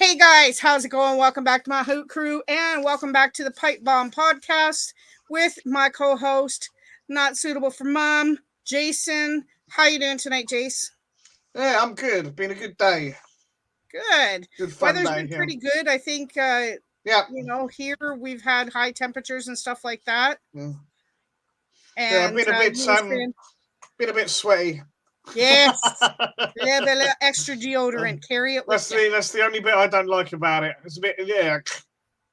Hey guys, how's it going? Welcome back to my Hoot Crew and welcome back to the Pipebomb podcast with my co-host, not suitable for mom, Jason. How you doing tonight, Jace? Yeah, I'm good. Been a good day. Good. Good fun Weather's day been here. pretty good. I think Yeah. here we've had high temperatures and stuff like that. Yeah. Yeah, And been a bit sweaty. yes, a little extra deodorant. Carry it with you. That's the only bit I don't like about it. It's a bit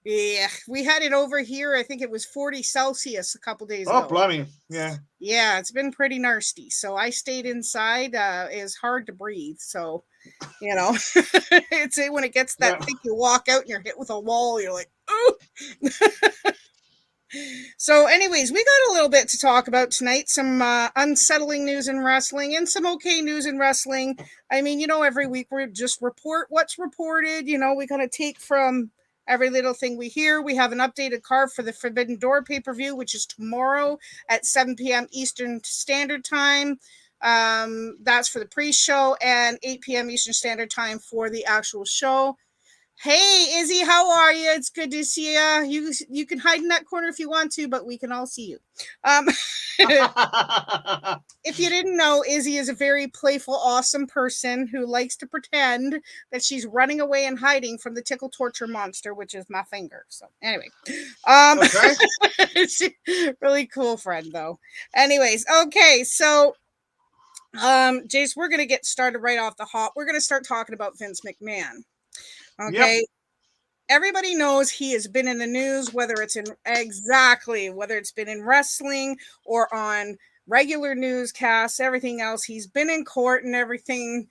Yeah, we had it over here. I think it was 40 Celsius a couple days Oh, ago. blimey. Yeah. Yeah, it's been pretty nasty. So I stayed inside. It's hard to breathe. So, it's when it gets that thick, you walk out and you're hit with a wall. You're like, oh. So, anyways, we got a little bit to talk about tonight. Some unsettling news in wrestling and some okay news in wrestling. I mean, every week we just report what's reported. We kind of take from every little thing we hear. We have an updated card for the Forbidden Door pay-per-view, which is tomorrow at 7 p.m. Eastern Standard Time. That's for the pre-show, and 8 p.m. Eastern Standard Time for the actual show. Hey, Izzy, how are you? It's good to see you. You can hide in that corner if you want to, but we can all see you. If you didn't know, Izzy is a very playful, awesome person who likes to pretend that she's running away and hiding from the tickle torture monster, which is my finger. So anyway, Okay. really cool friend though. Anyways, okay, so Jace, we're gonna get started right off the hop. We're gonna start talking about Vince McMahon. Okay. Yep. Everybody knows he has been in the news, whether it's been in wrestling or on regular newscasts, everything else. He's been in court and everything.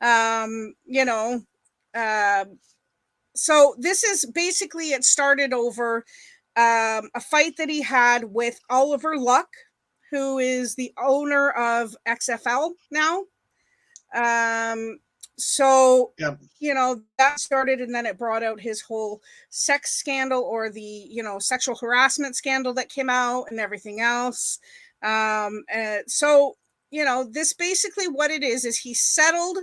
So this is basically, it started over a fight that he had with Oliver Luck, who is the owner of XFL now. So, yep. That started, and then it brought out his whole sex scandal, or the, sexual harassment scandal that came out and everything else. So, this basically what it is he settled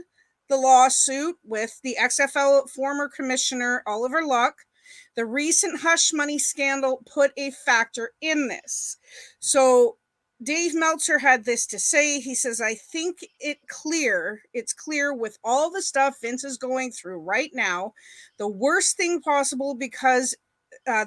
the lawsuit with the XFL former commissioner, Oliver Luck. The recent hush money scandal put a factor in this. So, Dave Meltzer had this to say. He says, I think it's clear with all the stuff Vince is going through right now, the worst thing possible, because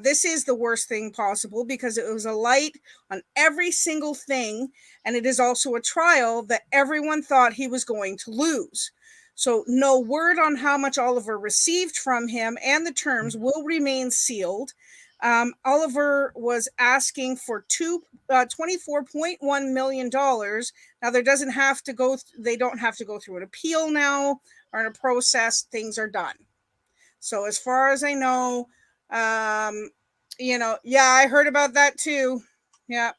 this is the worst thing possible because it was a light on every single thing. And it is also a trial that everyone thought he was going to lose. So no word on how much Oliver received from him, and the terms will remain sealed. Oliver was asking for $24.1 million. Now they don't have to go through an appeal now or in a process. Things are done. So as far as I know, I heard about that too. Yeah.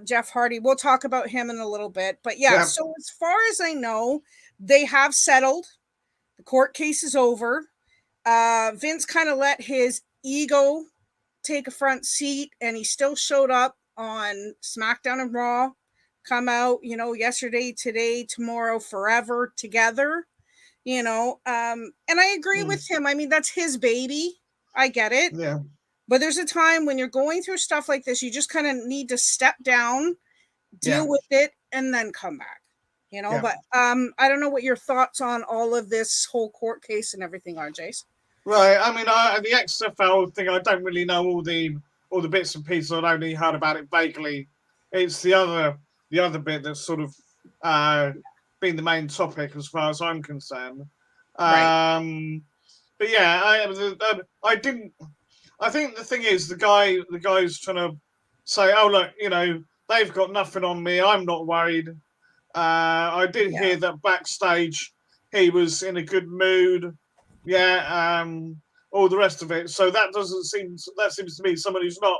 Jeff Hardy. We'll talk about him in a little bit, but yeah. So as far as I know, they have settled. The court case is over. Vince kind of let his ego take a front seat, and he still showed up on SmackDown and Raw, come out, yesterday, today, tomorrow, forever together, and I agree with him. I mean, that's his baby. I get it. Yeah. But there's a time when you're going through stuff like this, you just kind of need to step down, deal with it, and then come back. But I don't know what your thoughts on all of this whole court case and everything are, Jace. Right. I mean, the XFL thing, I don't really know all the bits and pieces. I've only heard about it vaguely. It's the other bit that's sort of been the main topic as far as I'm concerned. Right. But yeah, I didn't. I think the thing is, the guy's trying to say, oh look, they've got nothing on me. I'm not worried. I did hear that backstage he was in a good mood. Yeah, all the rest of it. So that seems to be someone who's not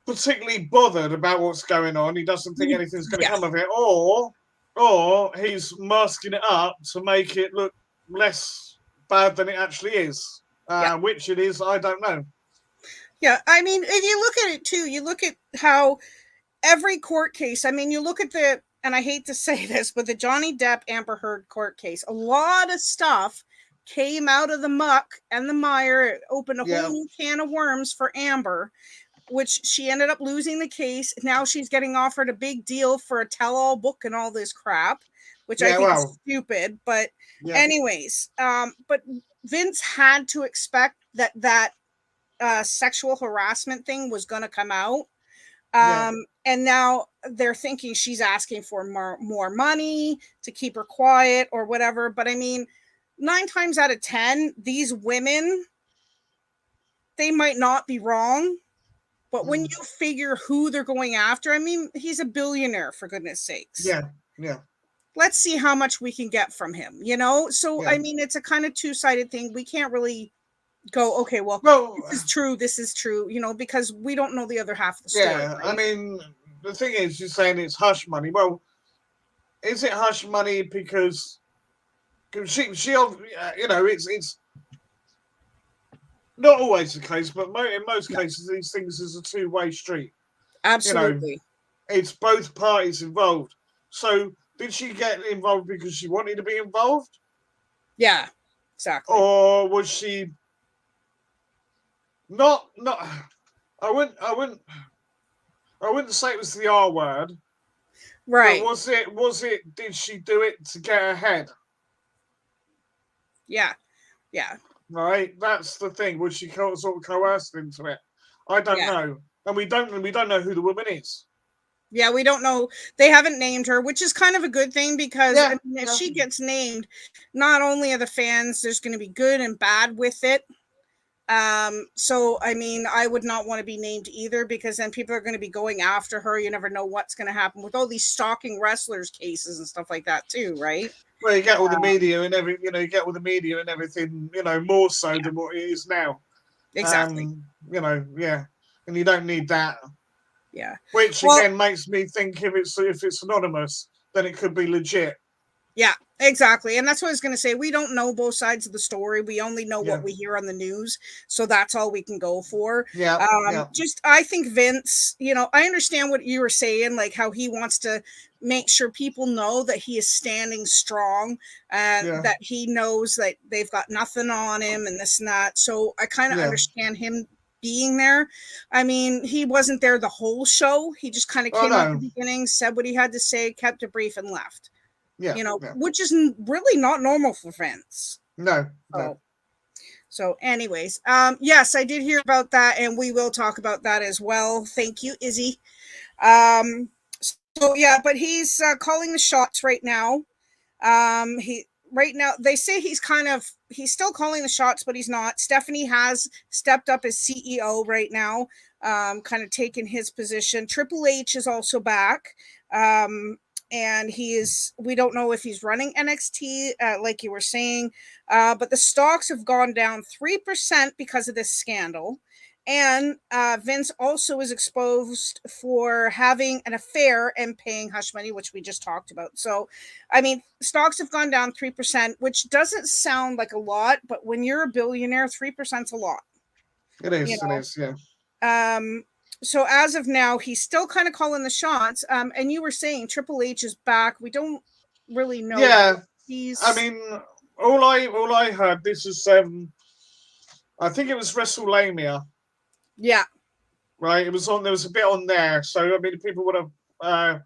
particularly bothered about what's going on. He doesn't think anything's going to come of it, or he's masking it up to make it look less bad than it actually is. Which it is, I don't know. Yeah, I mean, if you look at it too, you look at how every court case, I mean, you look at and I hate to say this, but the Johnny Depp Amber Heard court case, a lot of stuff came out of the muck and the mire. It opened a Yeah. whole new can of worms for Amber, which she ended up losing the case. Now she's getting offered a big deal for a tell-all book and all this crap, which I Yeah, think is well, stupid. But yeah, anyways, but Vince had to expect that sexual harassment thing was going to come out. yeah, And now they're thinking she's asking for more money to keep her quiet or whatever. But I mean, 9 times out of 10, these women, they might not be wrong. But when you figure who they're going after, I mean, he's a billionaire, for goodness sakes. yeah, yeah. Let's see how much we can get from him, you know? So, Yeah. I mean, it's a kind of two-sided thing. We can't really go, okay, well, this is true, you know, because we don't know the other half of the story. Yeah, right? I mean, the thing is, you're saying it's hush money. Well, is it hush money because she you know, it's not always the case, but in most cases, these things is a two-way street. Absolutely. You know, it's both parties involved. So, did she get involved because she wanted to be involved? Yeah, exactly. Or was she not? I wouldn't say it was the R word. Right. But was it? Did she do it to get ahead? Yeah. Yeah. Right. That's the thing. Was she sort of coerced into it? I don't know, and we don't know who the woman is. Yeah, we don't know. They haven't named her, which is kind of a good thing because I mean, if she gets named, not only are the fans, there's going to be good and bad with it. So I mean, I would not want to be named either because then people are going to be going after her. You never know what's going to happen with all these stalking wrestlers cases and stuff like that too, right? Well, you get all the media and every, you know, you get all the media and everything, you know, more so than what it is now. Exactly. You know, yeah, and you don't need that. Yeah. Which again makes me think if it's anonymous, then it could be legit. Yeah, exactly. And that's what I was going to say. We don't know both sides of the story. We only know what we hear on the news. So that's all we can go for. Yeah. Just, I think Vince, you know, I understand what you were saying, like how he wants to make sure people know that he is standing strong and that he knows that they've got nothing on him and this and that. So I kind of understand him being there. I mean, he wasn't there the whole show. He just kind of came out at the beginning, said what he had to say, kept it brief and left. Yeah, you know, which is really not normal for Vince. No. So anyways, yes, I did hear about that, and we will talk about that as well. Thank you, Izzy. So yeah, but he's calling the shots right now. Right now they say he's still calling the shots, but he's not. Stephanie has stepped up as CEO right now, kind of taken his position. Triple H is also back. And we don't know if he's running NXT, like you were saying, but the stocks have gone down 3% because of this scandal. And Vince also is exposed for having an affair and paying hush money, which we just talked about. So, I mean, stocks have gone down 3%, which doesn't sound like a lot, but when you're a billionaire, 3% is a lot. It is, you know? It is, yeah. So as of now, he's still kind of calling the shots. And you were saying Triple H is back. We don't really know. Yeah, I mean, all I heard, this is I think it was WrestleMania. Yeah. Right. It was on. There was a bit on there. So I mean, people would have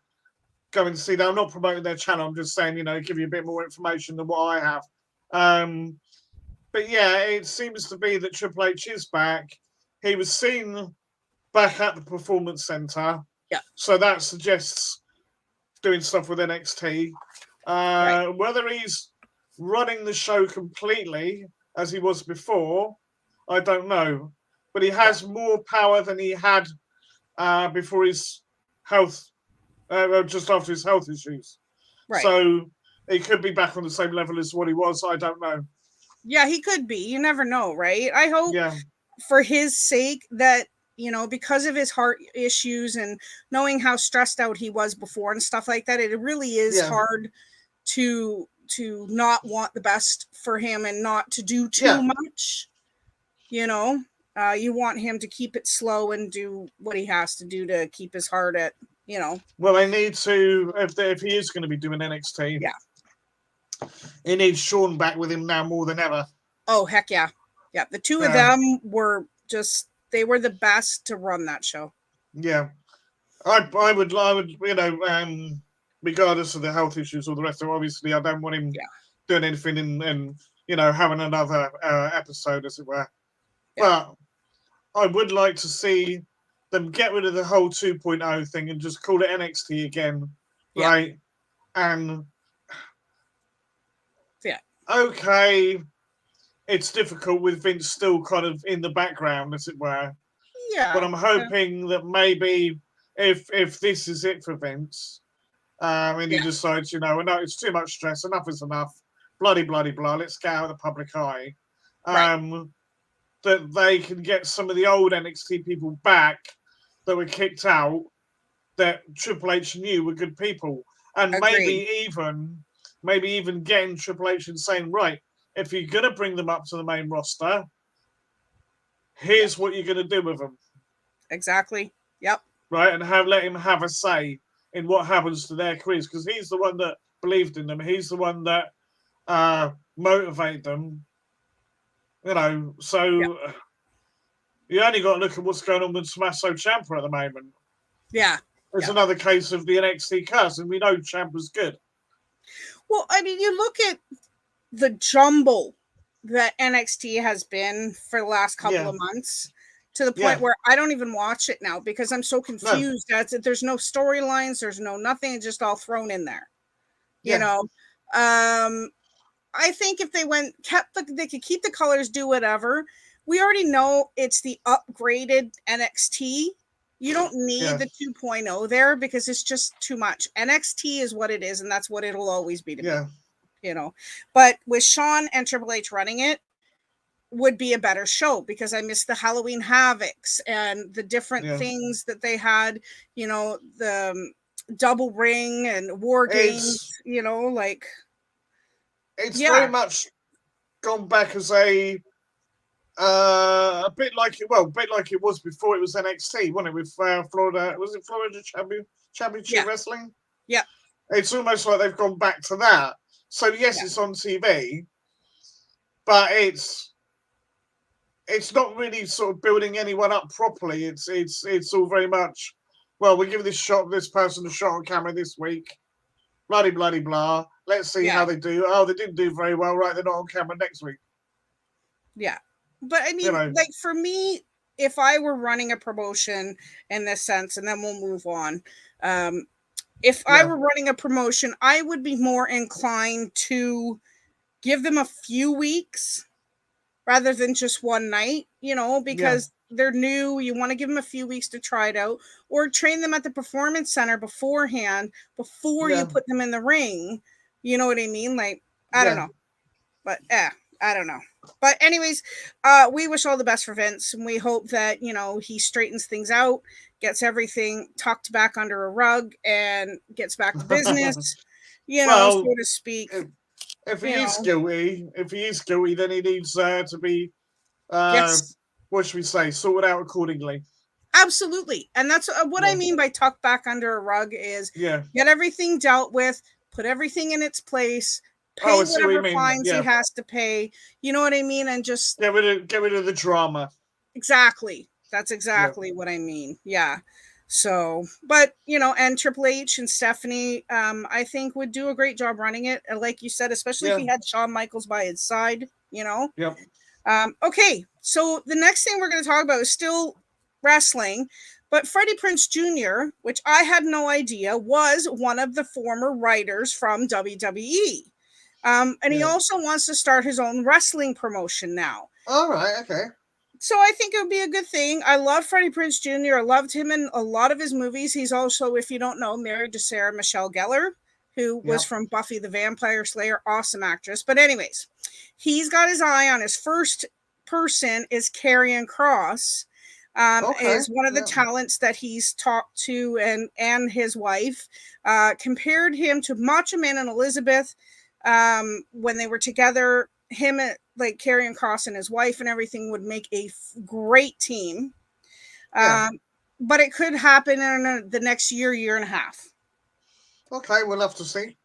go and see that. I'm not promoting their channel. I'm just saying, you know, give you a bit more information than what I have. But yeah, it seems to be that Triple H is back. He was seen back at the Performance Center. Yeah. So that suggests doing stuff with NXT. Whether he's running the show completely as he was before, I don't know. But he has more power than he had before his health, just after his health issues. Right. So he could be back on the same level as what he was. I don't know. Yeah, he could be. You never know, right? I hope for his sake that, you know, because of his heart issues and knowing how stressed out he was before and stuff like that, it really is hard to not want the best for him and not to do too much. You know, you want him to keep it slow and do what he has to do to keep his heart at, you know. Well, they need to, if he is going to be doing NXT. Yeah. he needs Shawn back with him now more than ever. Oh, heck yeah. Yeah, the two of them were just, they were the best to run that show. Yeah. I would, you know, regardless of the health issues or the rest of it, obviously, I don't want him doing anything and you know, having another episode, as it were. Yeah. But I would like to see them get rid of the whole 2.0 thing and just call it NXT again, right? And okay, it's difficult with Vince still kind of in the background, as it were. Yeah. But I'm hoping that maybe if this is it for Vince, and he decides, you know, no, it's too much stress, enough is enough, bloody blah, let's get out of the public eye. That they can get some of the old NXT people back that were kicked out, that Triple H knew were good people. And maybe even getting Triple H and saying, right, if you're going to bring them up to the main roster, here's what you're going to do with them. Exactly. Yep. Right, and let him have a say in what happens to their careers, because he's the one that believed in them. He's the one that motivated them. You know, so you only got to look at what's going on with Tommaso Ciampa at the moment. Yeah. It's another case of the NXT curse, and we know Ciampa's good. Well, I mean, you look at the jumble that NXT has been for the last couple of months, to the point where I don't even watch it now because I'm so confused. There's no storylines, there's no nothing, it's just all thrown in there. You know, I think if they they could keep the colors, do whatever. We already know it's the upgraded NXT. You don't need the 2.0 there because it's just too much. NXT is what it is, and that's what it'll always be to me. You know, but with Shawn and Triple H running it, would be a better show because I miss the Halloween Havocs and the different things that they had, you know, the double ring and war games, you know, like it's very much gone back as a bit like it was before it was NXT, wasn't it? With Florida, was it Florida Championship Wrestling? Yeah. It's almost like they've gone back to that. So yes, it's on TV, but it's not really sort of building anyone up properly. It's all very much, well, we give this person a shot on camera this week, bloody blah. Let's see how they do. Oh, they didn't do very well, right? They're not on camera next week. Yeah, but I mean, like for me, if I were running a promotion in this sense, and then we'll move on. If I were running a promotion, I would be more inclined to give them a few weeks rather than just one night, you know, because they're new. You want to give them a few weeks to try it out, or train them at the performance center beforehand before you put them in the ring. You know what I mean? Like, I don't know, but I don't know. But anyways, we wish all the best for Vince, and we hope that, you know, he straightens things out, gets everything tucked back under a rug, and gets back to business, you know, so to speak. If he is guilty, then he needs to be, what should we say, sorted out accordingly. Absolutely. And that's what I mean by tucked back under a rug is get everything dealt with, put everything in its place, pay whatever fines he has to pay. You know what I mean? And just get rid of the drama. Exactly. That's exactly what I mean. Yeah. So, but you know, and Triple H and Stephanie, I think would do a great job running it. Like you said, especially if he had Shawn Michaels by his side, you know? Yep. Okay. So the next thing we're going to talk about is still wrestling, but Freddie Prince Jr., which I had no idea, was one of the former writers from WWE. And he also wants to start his own wrestling promotion now. All right. Okay. So I think it would be a good thing. I love Freddie Prince Jr. I loved him in a lot of his movies. He's also, if you don't know, married to Sarah Michelle Gellar, who was from Buffy the Vampire Slayer. Awesome actress. But anyways, he's got his eye on his first person is Karrion Kross. Is one of the talents that he's talked to, and his wife compared him to Macho Man and Elizabeth when they were together. Him, like Karrion Kross and his wife and everything, would make a great team. But it could happen in the next year and a half. Okay, we'll have to see.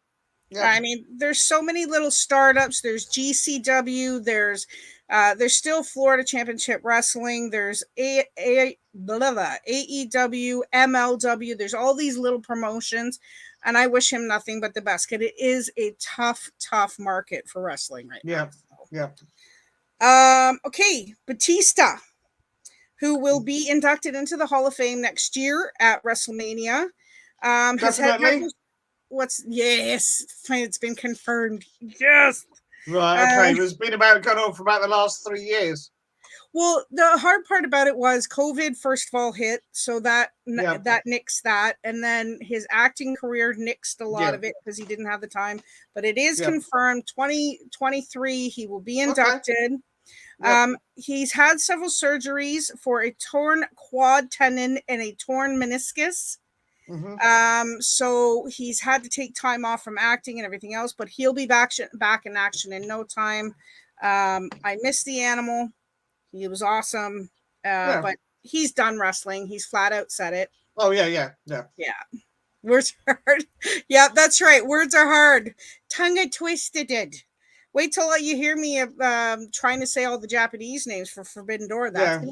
Yeah. I mean, there's so many little startups. There's GCW. There's still Florida Championship Wrestling. There's AEW, MLW. There's all these little promotions, and I wish him nothing but the best. Because it is a tough market for wrestling right now. Yeah. Okay, Batista, who will be inducted into the Hall of Fame next year at WrestleMania. Definitely. Yes, it's been confirmed. Yes. Right. Okay. It's been going on for about the last 3 years. Well, the hard part about it was COVID first of all hit, so that nixed that, and then his acting career nixed a lot of it because he didn't have the time. But it is confirmed 2023 he will be inducted. Okay. He's had several surgeries for a torn quad tendon and a torn meniscus. Mm-hmm. So he's had to take time off from acting and everything else, but he'll be back in action in no time. I miss the animal. He was awesome. But he's done wrestling. He's flat out said it. Oh yeah. Words are hard. Yeah, that's right. Words are hard. Tongue twisted it. Wait till you hear me trying to say all the Japanese names for Forbidden Door. That's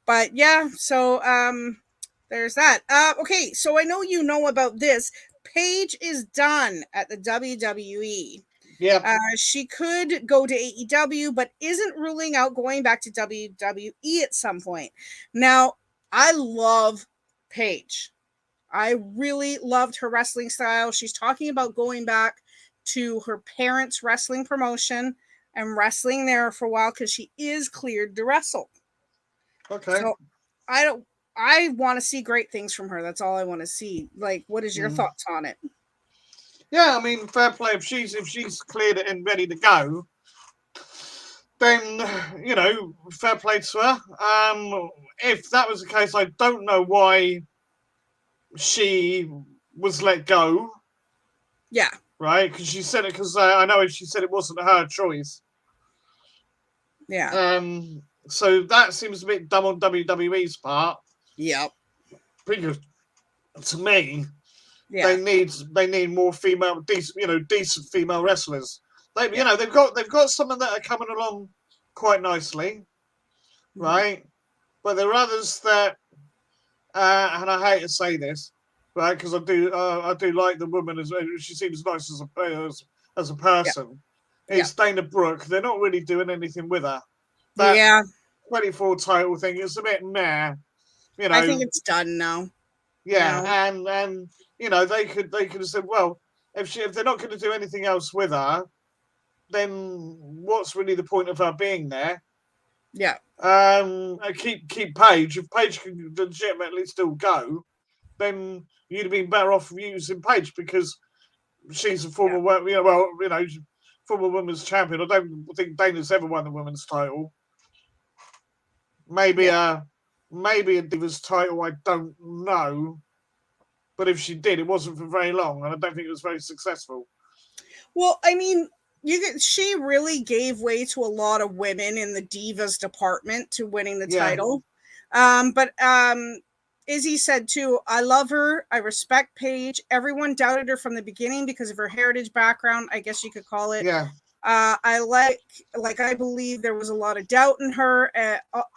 but yeah, so there's that. Okay, so I know you know about this. Paige is done at the WWE. Yeah. She could go to AEW, but isn't ruling out going back to WWE at some point. Now, I love Paige. I really loved her wrestling style. She's talking about going back to her parents' wrestling promotion and wrestling there for a while because she is cleared to wrestle. Okay. So I want to see great things from her. That's all I want to see. Like, what is your thoughts on it? Yeah, I mean, fair play. If she's cleared it and ready to go, then fair play to her. If that was the case, I don't know why she was let go. Yeah. Right, because she said it. Because I know she said it wasn't her choice. Yeah. So that seems a bit dumb on WWE's part. Yep. Because to me, they need more female, decent female wrestlers. They've got some that are coming along quite nicely, right? But there are others that, and I hate to say this, right? Because I do like the woman as she seems nice as a person. It's Dana Brooke. They're not really doing anything with her. That 24 title thing is a bit meh. I think it's done now. Yeah, and they could have said, well, if they're not going to do anything else with her, then what's really the point of her being there? Yeah. Keep Paige. If Paige can legitimately still go, then you'd have been better off using Paige because she's a former, former women's champion. I don't think Dana's ever won the women's title. Maybe a Divas title, I don't know. But if she did, it wasn't for very long, and I don't think it was very successful. Well, I mean, she really gave way to a lot of women in the Divas department to winning the title. But Izzy said too, I love her. I respect Paige. Everyone doubted her from the beginning because of her heritage background, I guess you could call it. Yeah. I I believe there was a lot of doubt in her,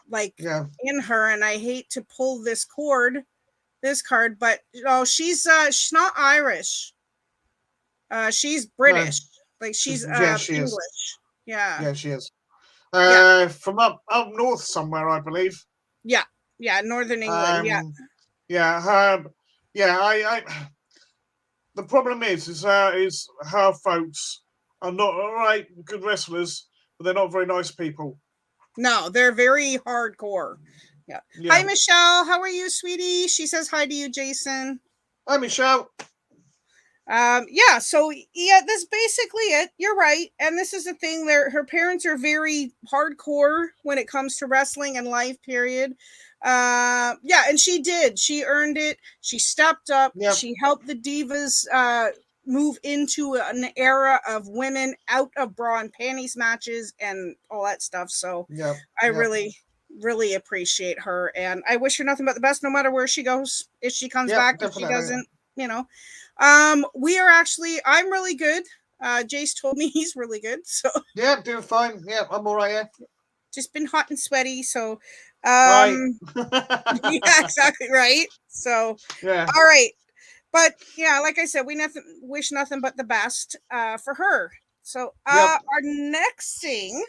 in her, and I hate to pull this card, but she's not Irish. She's British. No. Like she's she English. Is. Yeah. Yeah, she is. From up north somewhere, I believe. Yeah. Yeah, Northern England. I the problem is her folks are not all right, good wrestlers, but they're not very nice people. No, they're very hardcore. Yeah. Hi, Michelle. How are you, sweetie? She says hi to you, Jason. Hi, Michelle. So that's basically it. You're right. And this is the thing there. Her parents are very hardcore when it comes to wrestling and life, period. And she earned it. She stepped up. Yep. She helped the Divas, move into an era of women out of bra and panties matches and all that stuff. So I really, really appreciate her. And I wish her nothing but the best, no matter where she goes. If she comes back, if she doesn't, We are actually, I'm really good. Jace told me he's really good. So Yeah, doing fine. Yeah, I'm all right. Yeah. just been hot and sweaty. So, Right. yeah, exactly right. So, Yeah. all right. But yeah, like I said, we wish nothing but the best for her. So Yep. our next thing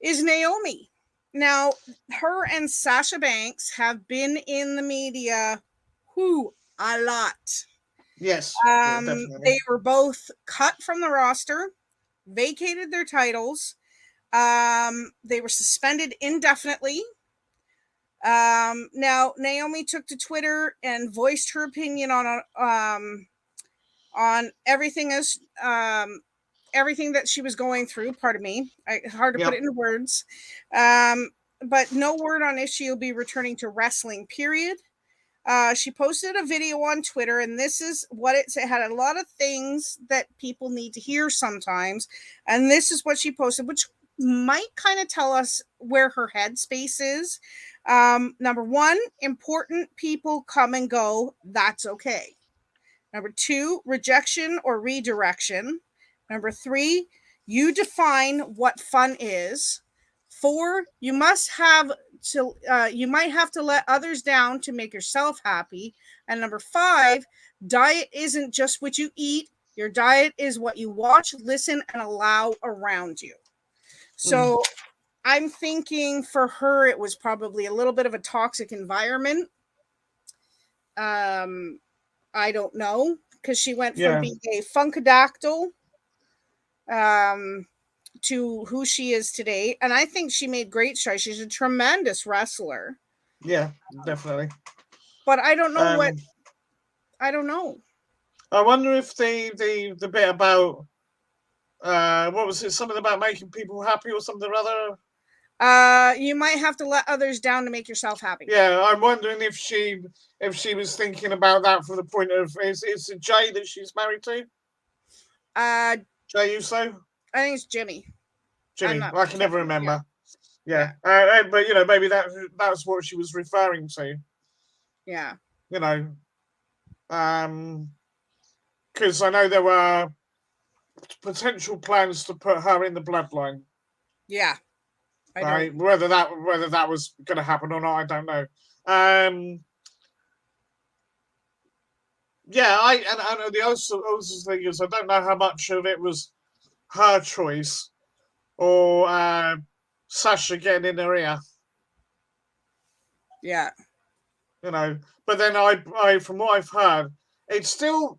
is Naomi. Now, her and Sasha Banks have been in the media a lot. Yes. Yeah, definitely. They were both cut from the roster, vacated their titles. They were suspended indefinitely. Now Naomi took to Twitter and voiced her opinion on everything everything that she was going through. Pardon me, hard to put it into words. But no word on if she'll be returning to wrestling. Period. She posted a video on Twitter, and this is what it said. It had a lot of things that people need to hear sometimes, and this is what she posted, which might kind of tell us where her headspace is. Number one, important people come and go. That's okay. Number two, rejection or redirection. Number three, you define what fun is. Four, you might have to let others down to make yourself happy. And number five, diet isn't just what you eat. Your diet is what you watch, listen, and allow around you. So I'm thinking for her, it was probably a little bit of a toxic environment. I don't know, because she went from being a funkadactyl to who she is today. And I think she made great strides. She's a tremendous wrestler. Yeah, definitely. But I don't know I don't know. I wonder if the bit about what was it? Something about making people happy or something or other. You might have to let others down to make yourself happy. Yeah, I'm wondering if she was thinking about that from the point of is it Jay that she's married to? Jay Uso? I think it's Jimmy. I can never remember. Yeah. But maybe that's what she was referring to. Yeah. Because I know there were potential plans to put her in the bloodline. Yeah. Right. Whether that was going to happen or not, I don't know. Yeah, and the other thing is I don't know how much of it was her choice or Sasha getting in her ear. Yeah. But then I from what I've heard, it's still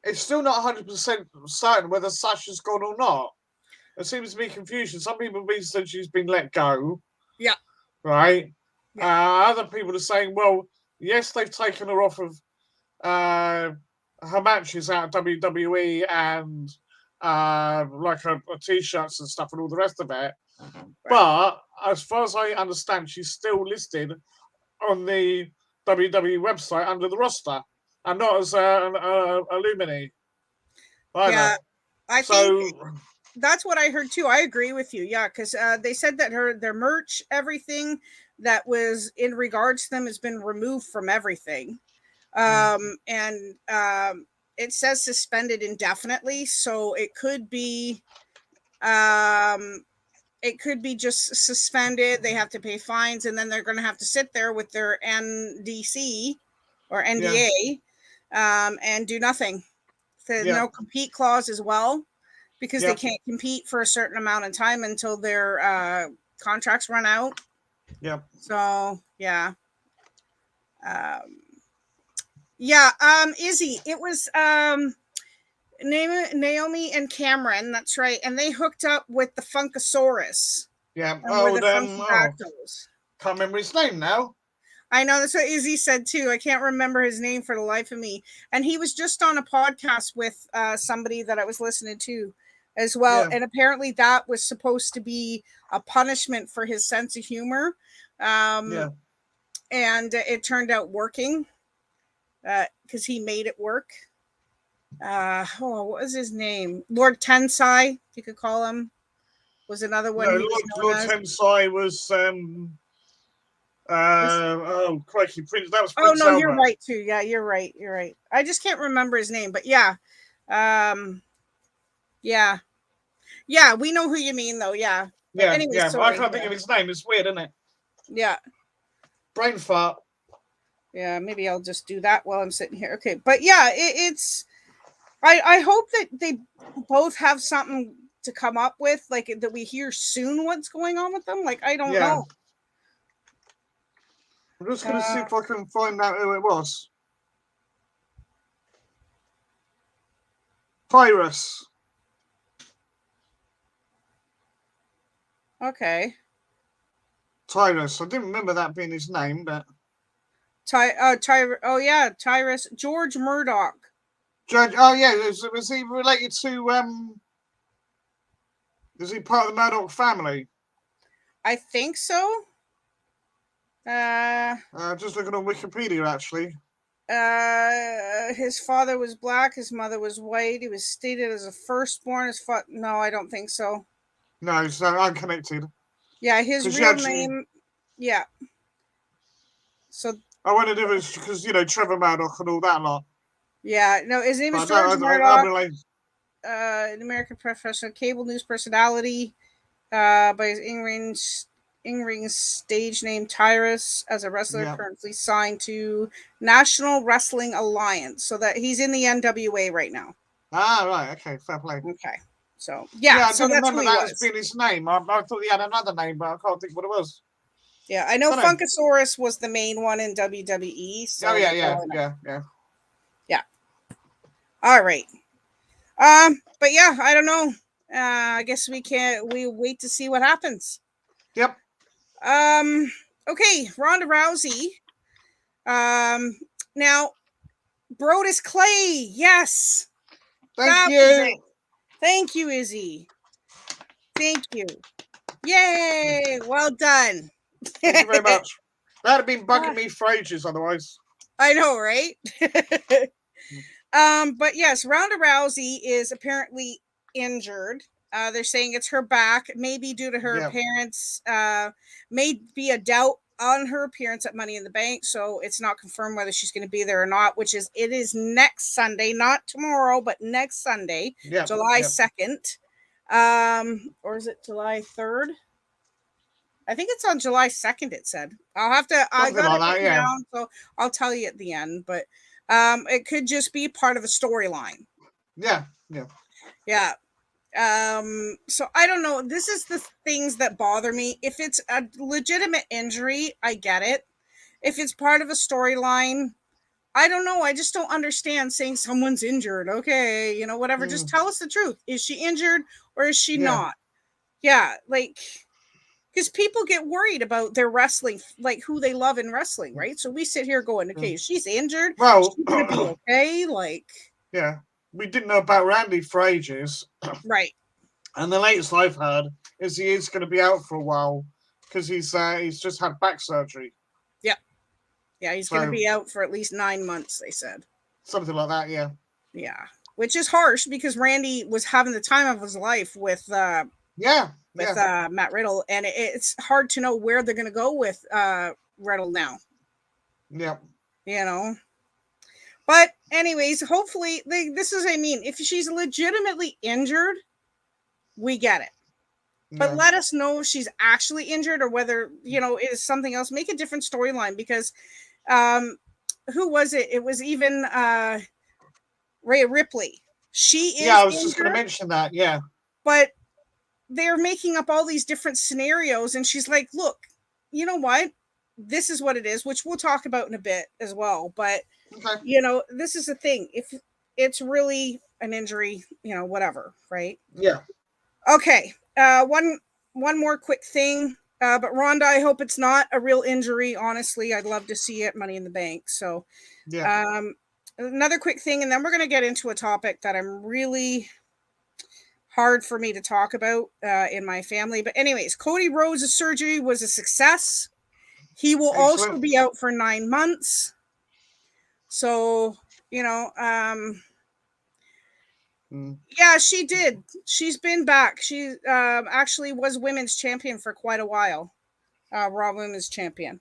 not 100% certain whether Sasha's gone or not. There seems to be confusion. Some people have said she's been let go. Yeah. Right? Yeah. Other people are saying, well, yes, they've taken her off of her matches out of WWE and like her t-shirts and stuff and all the rest of it. Right. But as far as I understand, she's still listed on the WWE website under the roster and not as an Illumini. Yeah, I think that's what I heard too. I agree with you. Yeah, because they said that their merch, everything that was in regards to them has been removed from everything. And it says suspended indefinitely, so it could be just suspended. They have to pay fines, and then they're going to have to sit there with their NDC or NDA and do nothing. No compete clause as well, because they can't compete for a certain amount of time until their contracts run out. Yep. So yeah. Izzy, it was Naomi and Cameron, that's right, and they hooked up with the Funkasaurus. Yeah. Can't remember his name now. I know, that's what Izzy said too. I can't remember his name for the life of me. And he was just on a podcast with somebody that I was listening to as well. Yeah. And apparently that was supposed to be a punishment for his sense of humor. And it turned out working because he made it work. What was his name? Lord Tensai, if you could call him, was another one. No, Lord Tensai was Oh, crikey, Prince. That was Oh Prince no, Albert. you're right too. Yeah, you're right. You're right. I just can't remember his name, but yeah, yeah, yeah. We know who you mean, though. Yeah. But Yeah, anyway, yeah. I sorry. can't think of his name. It's weird, isn't it? Yeah, Brain fart. yeah. Maybe I'll just do that while I'm sitting here. Okay, but yeah, it's. I hope that they both have something to come up with, like that we hear soon what's going on with them. Like I don't Yeah. know. I'm just going to see if I can find out who it was. Tyrus. Okay. Tyrus. I didn't remember that being his name, but Oh yeah, Tyrus George Murdoch. Judge. Oh yeah, was he related to? Is he part of the Murdoch family? I think so. Just looking on Wikipedia, actually. His father was black, his mother was white. He was stated as a firstborn. No, I don't think so. No, so unconnected. Yeah, his real name. Yeah. So I wondered if it was because Trevor Murdoch and all that lot. Yeah, no, his name is George Murdoch. An American professional cable news personality. By his in-ring stage name Tyrus, as a wrestler currently signed to National Wrestling Alliance, so that he's in the NWA right now. Ah, right, okay, fair play. Okay, so I didn't remember that as being his name. I thought he had another name, but I can't think what it was. Yeah, I know Funkasaurus was the main one in WWE. So yeah. All right. But yeah, I don't know. I guess we wait to see what happens. Yep. Okay, Ronda Rousey. Now, Brodus Clay. Yes. Thank you. Thank you, Izzy. Thank you. Yay! Well done. Thank you very much. That'd have been bugging me for ages otherwise. I know, right? But yes, Ronda Rousey is apparently injured. They're saying it's her back, maybe due to her appearance. May be a doubt on her appearance at Money in the Bank, so it's not confirmed whether she's going to be there or not. It is next Sunday, not tomorrow, but next Sunday, July 2nd. Or is it July 3rd? I think it's on July 2nd. It said. I got it down, so I'll tell you at the end, but. It could just be part of a storyline. Yeah. So I don't know. This is the things that bother me. If it's a legitimate injury, I get it. If it's part of a storyline, I don't know. I just don't understand saying someone's injured. Okay, whatever. Just tell us the truth. Is she injured or is she not? Yeah, because people get worried about their wrestling, like who they love in wrestling, right? So we sit here going, okay, she's injured. Well, she's gonna be okay. Yeah, we didn't know about Randy for ages. Right. And the latest I've heard is he is going to be out for a while because he's just had back surgery. Yeah, he's going to be out for at least 9 months, they said. Something like that, yeah. Yeah, which is harsh because Randy was having the time of his life with Matt Riddle, and it's hard to know where they're going to go with Riddle now. Yeah. But anyways, hopefully, if she's legitimately injured, we get it. But let us know if she's actually injured or whether, it is something else. Make a different storyline because who was it? It was even Rhea Ripley. She is I was just going to mention that, yeah. But they're making up all these different scenarios, and she's like, look, you know what? This is what it is, which we'll talk about in a bit as well. But, this is the thing. If it's really an injury, whatever, right? Yeah. Okay. One more quick thing. But Ronda, I hope it's not a real injury. Honestly, I'd love to see it Money in the Bank. So, another quick thing, and then we're going to get into a topic that I'm really hard for me to talk about in my family. But anyways, Cody Rhodes' surgery was a success. He will also be out for 9 months. So, yeah, she did. She's been back. She actually was women's champion for quite a while. Raw Women's Champion.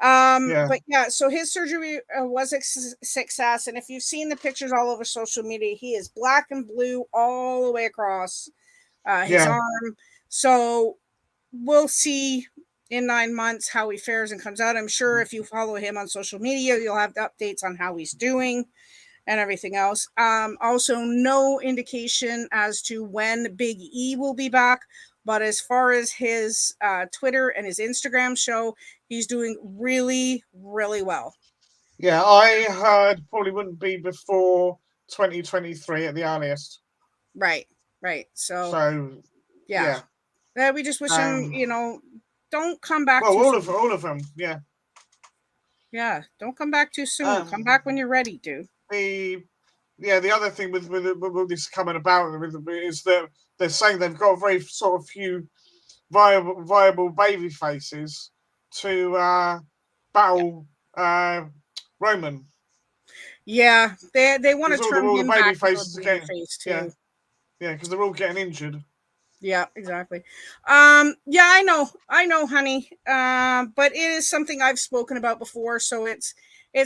But yeah, so his surgery was a success, and if you've seen the pictures all over social media, he is black and blue all the way across his arm. So we'll see in 9 months how he fares and comes out. I'm sure if you follow him on social media, you'll have the updates on how he's doing and everything else. Also, no indication as to when Big E will be back. But as far as his Twitter and his Instagram show, he's doing really, really well. Yeah, I heard probably wouldn't be before 2023 at the earliest. Right. So yeah. We just wish him, don't come back too soon. All of them, yeah. Yeah, don't come back too soon. Come back when you're ready, dude. The other thing with this coming about is that they're saying they've got very sort of few viable baby faces to battle Roman. Yeah, they want to turn him back into a baby face too. Yeah, because they're all getting injured. Yeah, exactly. Yeah, I know, honey. But it is something I've spoken about before, so it's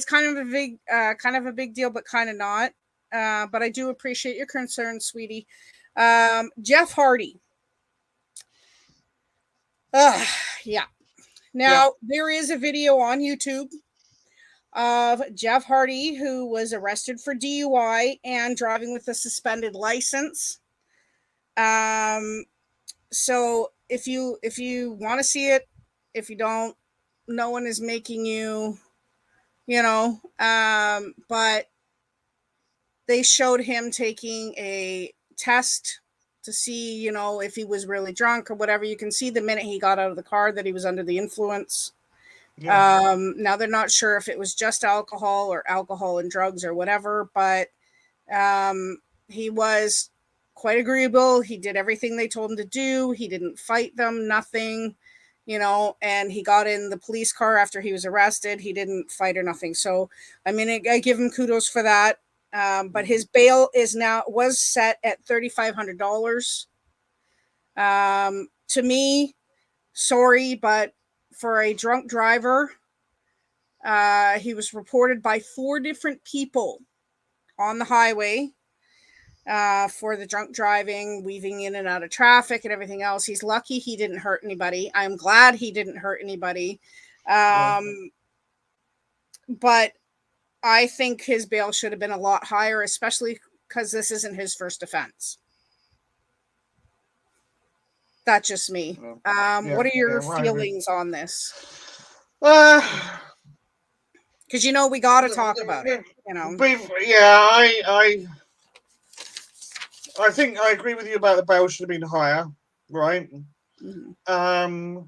kind of a big deal, but kind of not. But I do appreciate your concern, sweetie. Jeff Hardy. Yeah. Now there is a video on YouTube of Jeff Hardy who was arrested for DUI and driving with a suspended license. So if you want to see it, if you don't, no one is making you, but they showed him taking a test to see, if he was really drunk or whatever. You can see the minute he got out of the car that he was under the influence. Yeah. Now they're not sure if it was just alcohol or alcohol and drugs or whatever, but he was quite agreeable. He did everything they told him to do. He didn't fight them, nothing, and he got in the police car after he was arrested. He didn't fight or nothing. So, I mean, I give him kudos for that. But his bail was set at $3,500. To me, sorry, but for a drunk driver, he was reported by 4 different people on the highway for the drunk driving, weaving in and out of traffic and everything else. He's lucky he didn't hurt anybody. I'm glad he didn't hurt anybody. But I think his bail should have been a lot higher, especially because this isn't his first offense. That's just me. What are your feelings on this? Because we got to talk about it. I think I agree with you about the bail should have been higher, right? Mm-hmm.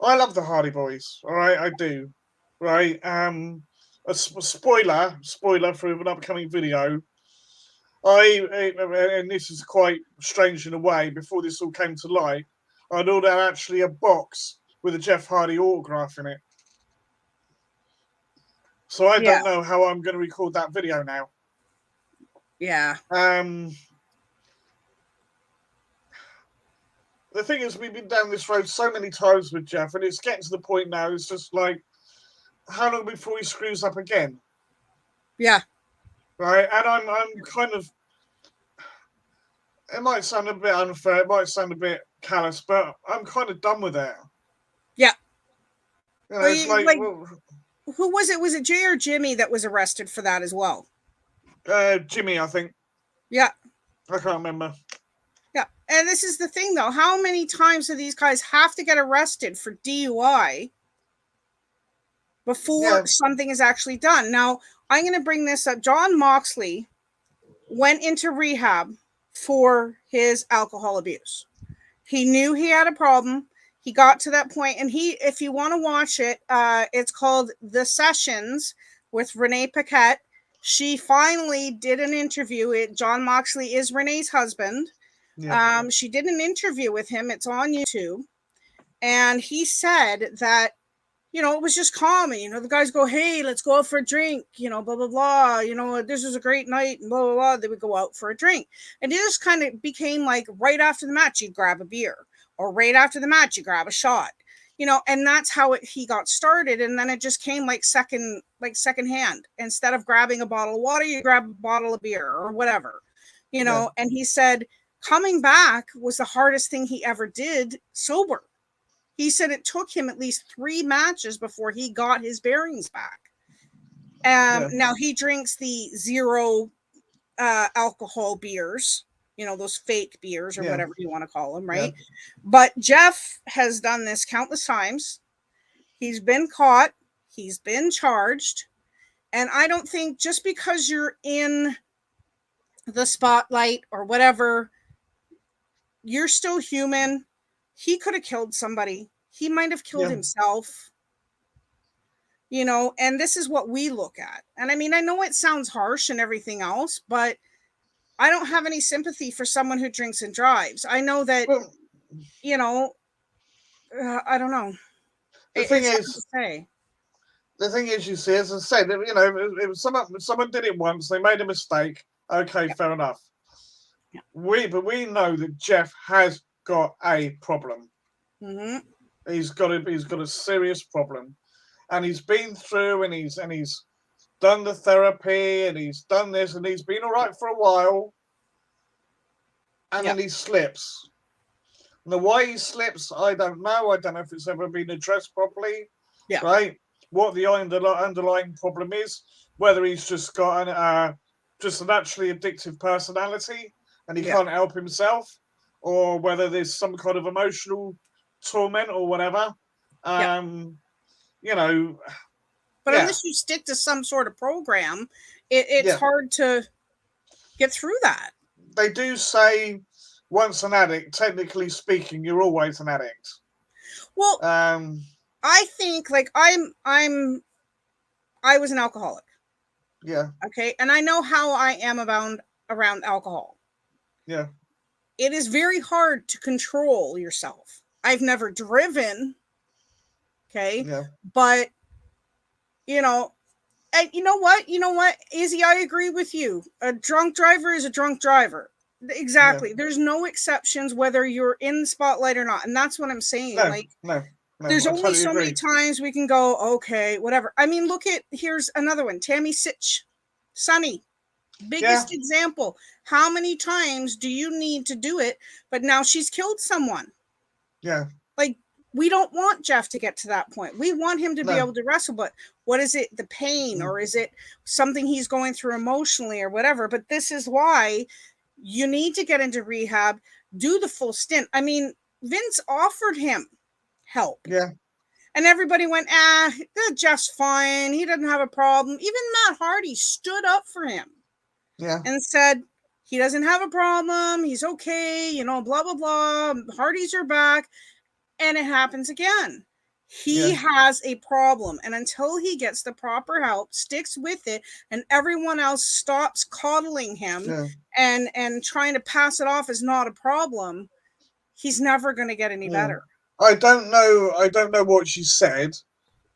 I love the Hardy Boys, all right? I do, right? A spoiler for an upcoming video. And this is quite strange in a way, before this all came to light, I'd ordered actually a box with a Jeff Hardy autograph in it. So I don't know how I'm going to record that video now. Yeah. The thing is, we've been down this road so many times with Jeff, and it's getting to the point now, it's just like, how long before he screws up again? Yeah. Right? And I'm kind of, it might sound a bit unfair, it might sound a bit callous, but I'm kind of done with it. Yeah. It's who was it? Was it Jay or Jimmy that was arrested for that as well? Jimmy, I think. Yeah. I can't remember. Yeah. And this is the thing, though. How many times do these guys have to get arrested for DUI before something is actually done? Now, I'm going to bring this up. Jon Moxley went into rehab for his alcohol abuse. He knew he had a problem. He got to that point, and if you want to watch it, it's called The Sessions with Renee Paquette. She finally did an interview. Jon Moxley is Renee's husband. Yeah. She did an interview with him. It's on YouTube. And he said that, it was just common. The guys go, hey, let's go out for a drink, blah, blah, blah. This is a great night, and blah, blah, blah. They would go out for a drink. And it just kind of became like right after the match, you'd grab a beer. or right after the match, you grab a shot, and that's how he got started. And then it just came like second hand. Instead of grabbing a bottle of water, you grab a bottle of beer or whatever, and he said coming back was the hardest thing he ever did sober. He said it took him at least 3 matches before he got his bearings back. Now he drinks the 0 alcohol beers, those fake beers or whatever you want to call them, right? But Jeff has done this countless times. He's been caught. He's been charged. And I don't think just because you're in the spotlight or whatever, you're still human. He could have killed somebody. He might have killed himself. And this is what we look at. And I mean, I know it sounds harsh and everything else, but I don't have any sympathy for someone who drinks and drives. I know that, I don't know. The thing is, you see, as I said, if someone did it once, they made a mistake. Okay, fair enough. Yeah. But we know that Jeff has got a problem. Mm-hmm. He's got a serious problem, and he's been through, and he's done the therapy, and he's done this, and he's been all right for a while, and then he slips. Now, why he slips, I don't know. I don't know if it's ever been addressed properly. Yeah. Right. What the underlying problem is, whether he's just got just a naturally addictive personality and he can't help himself, or whether there's some kind of emotional torment or whatever. But unless you stick to some sort of program, it's hard to get through that. They do say once an addict, technically speaking, you're always an addict. Well, I think like I was an alcoholic. Yeah. Okay. And I know how I am around alcohol. Yeah. It is very hard to control yourself. I've never driven. Okay. Yeah. But, and you know what, Izzy, I agree with you. A drunk driver is a drunk driver. Exactly. Yeah. There's no exceptions whether you're in the spotlight or not. And that's what I'm saying. No, there's only so many times we can go, okay, whatever. I mean, here's another one. Tammy Sitch, Sonny, biggest example. How many times do you need to do it? But now she's killed someone. Yeah. Like, we don't want Jeff to get to that point. We want him to be able to wrestle, but what is it? The pain, or is it something he's going through emotionally or whatever? But this is why you need to get into rehab, do the full stint. I mean, Vince offered him help. Yeah. And everybody went, Jeff's fine. He doesn't have a problem. Even Matt Hardy stood up for him. Yeah. And said, he doesn't have a problem. He's okay. Blah, blah, blah. Hardy's are back. And it happens again. He has a problem. And until he gets the proper help, sticks with it, and everyone else stops coddling him and trying to pass it off as not a problem, he's never going to get any better. I don't know what she said.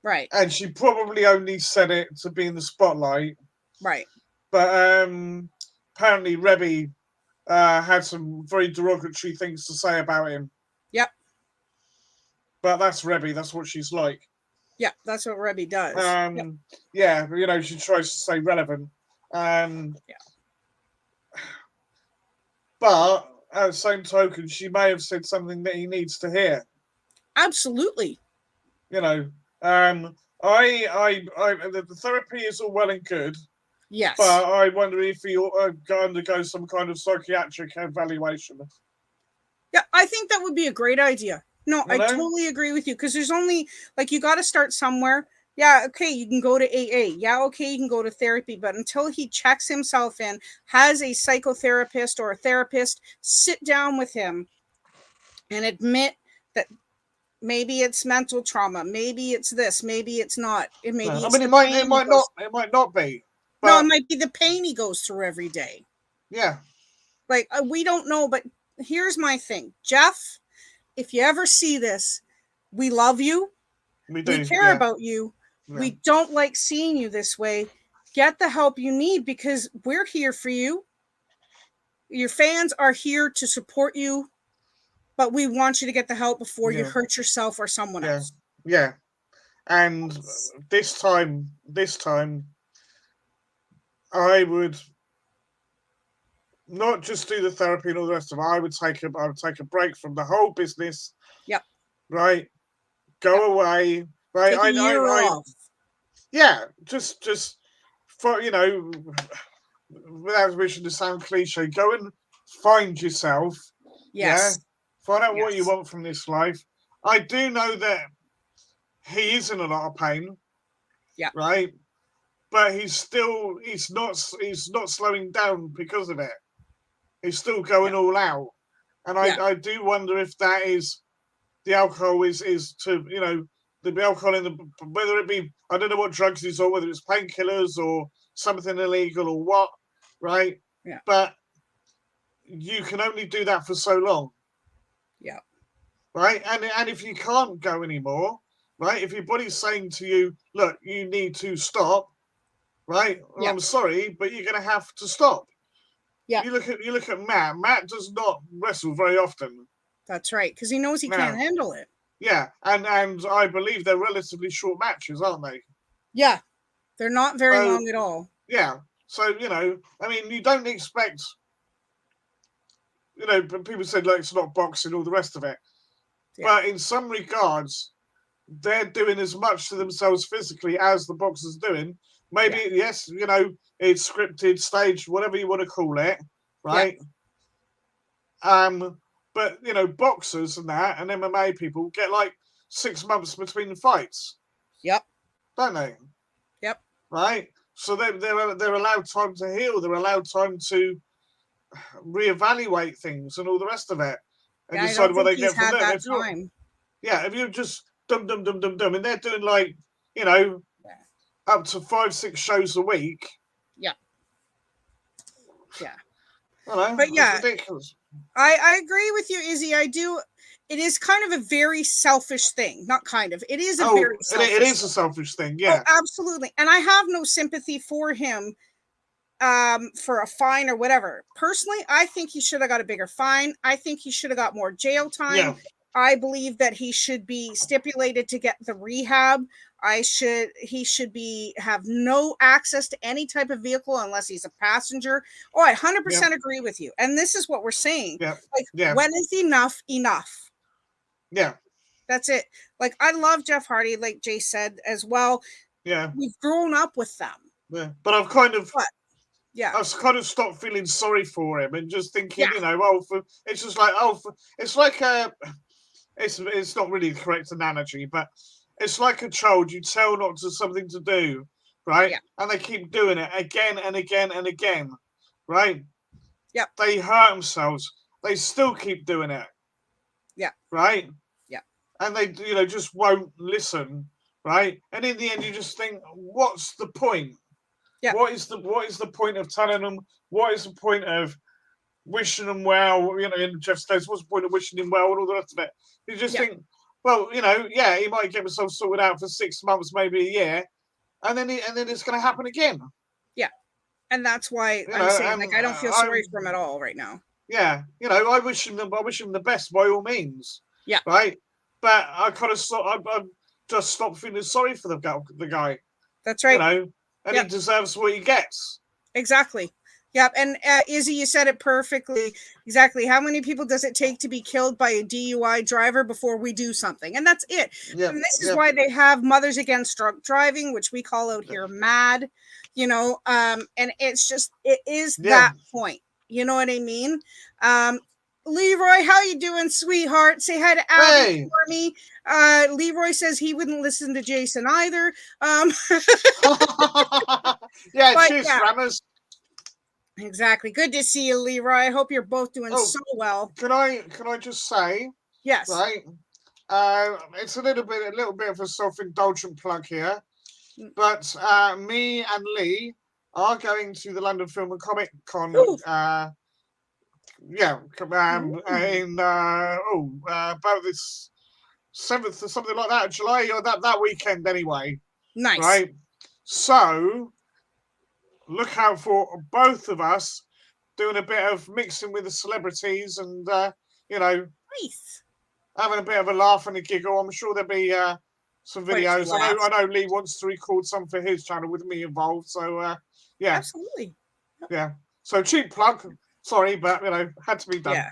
Right. And she probably only said it to be in the spotlight. Right. But apparently Rebby had some very derogatory things to say about him. Yep. But that's Rebby. That's what she's like. Yeah, that's what Rebby does. Yeah, she tries to stay relevant. But at the same token, she may have said something that he needs to hear. Absolutely. The therapy is all well and good. Yes. But I wonder if he undergo some kind of psychiatric evaluation. Yeah, I think that would be a great idea. No, I totally agree with you, because there's only, you got to start somewhere. Yeah, okay, you can go to AA. Yeah, okay, you can go to therapy. But until he checks himself in, has a psychotherapist or a therapist sit down with him and admit that maybe it's mental trauma, maybe it's this, maybe it's not. It might not be. But... No, it might be the pain he goes through every day. Yeah. We don't know, but here's my thing. Jeff, if you ever see this, we love you. We do. We care about you. Yeah. We don't like seeing you this way. Get the help you need, because we're here for you. Your fans are here to support you. but we want you to get the help before you Yeah. hurt yourself or someone Yeah. else. Yeah. And this time, I would not just do the therapy and all the rest of it. I would take a break from the whole business. Yep. Right. Go away. Right. Take a year off. Yeah. Just for, you know, without wishing to sound cliche, go and find yourself. Yes. Yeah. Find out what you want from this life. I do know that he is in a lot of pain. Yeah. Right. But he's not slowing down because of it. He's still going all out. And I do wonder if that is the alcohol is to, you know, the alcohol in the, whether it be, I don't know what drugs he's on, whether it's painkillers or something illegal or what, right? Yeah. But you can only do that for so long. Yeah. Right? And if you can't go anymore, right? If your body's saying to you, look, you need to stop, right? Well, I'm sorry, but you're going to have to stop. Yeah. You look at Matt. Matt does not wrestle very often. That's right, because he knows he can't handle it. Yeah, and I believe they're relatively short matches, aren't they? Yeah, they're not very long at all. Yeah, so, you know, I mean, you don't expect, you know, people said, like, it's not boxing, all the rest of it. Yeah. But in some regards, they're doing as much to themselves physically as the boxer's doing. Maybe, yes, you know, it's scripted, staged, whatever you want to call it, right? Yeah. But, you know, boxers and that, and MMA people get like 6 months between fights. Yep. Don't they? Yep. Right? So they're allowed time to heal. They're allowed time to reevaluate things and all the rest of it. And decide what they get from there. If you're just dum, and they're doing like, you know, up to 5-6 shows a week. Yeah. Yeah. I don't know, but yeah, ridiculous. I agree with you, Izzy. I do. It is kind of a very selfish thing. Not kind of. It is a very selfish thing. It is a selfish thing, yeah. Oh, absolutely. And I have no sympathy for him for a fine or whatever. Personally, I think he should have got a bigger fine. I think he should have got more jail time. Yeah. I believe that he should be stipulated to get the rehab. He should have no access to any type of vehicle unless he's a passenger. Oh, I 100% agree with you. And this is what we're saying. Yeah. Like, when is enough? Yeah. That's it. Like, I love Jeff Hardy, like Jay said as well. Yeah. We've grown up with them. Yeah. But I've kind of I've kind of stopped feeling sorry for him and just thinking, you know, it's just like, it's like it's not really the correct analogy, but it's like a child you tell not to something to do, right? Yeah. And they keep doing it again and again and again, right? Yeah. They hurt themselves. They still keep doing it. Yeah. Right? Yeah. And they, you know, just won't listen, right? And in the end, you just think, what's the point? Yeah. What is the point of telling them? What is the point of wishing them well? You know, and Jeff says, what's the point of wishing him well and all the rest of it? You just think, well, you know, yeah, he might get himself sorted out for 6 months, maybe a year, and then it's going to happen again. Yeah, and that's why I'm saying, like, I don't feel sorry for him at all right now. Yeah, you know, I wish him the best by all means. Yeah, right. But I kind of I just stopped feeling sorry for the guy. That's right. You know, and he deserves what he gets. Exactly. Yep. And Izzy, you said it perfectly. Exactly. How many people does it take to be killed by a DUI driver before we do something? And that's it. Yep. And this is why they have Mothers Against Drunk Driving, which we call out here MAD, you know, and it's just, it is that point. You know what I mean? Leroy, how you doing, sweetheart? Say hi to Abby for me. Leroy says he wouldn't listen to Jason either. Cheers, Rammers. Exactly. Good to see you, Leroy. I hope you're both doing so well. Can I just say? Yes. Right. It's a little bit of a self-indulgent plug here, but me and Lee are going to the London Film and Comic Con. In about this 7th or something like that, July, or that weekend anyway. Nice. Right. So look out for both of us doing a bit of mixing with the celebrities and you know, Nice. Having a bit of a laugh and a giggle. I'm sure there'll be some Quite a few videos. I laughs. know Lee wants to record some for his channel with me involved. So yeah, Absolutely. yeah. So cheap plug. Sorry, but had to be done. Yeah.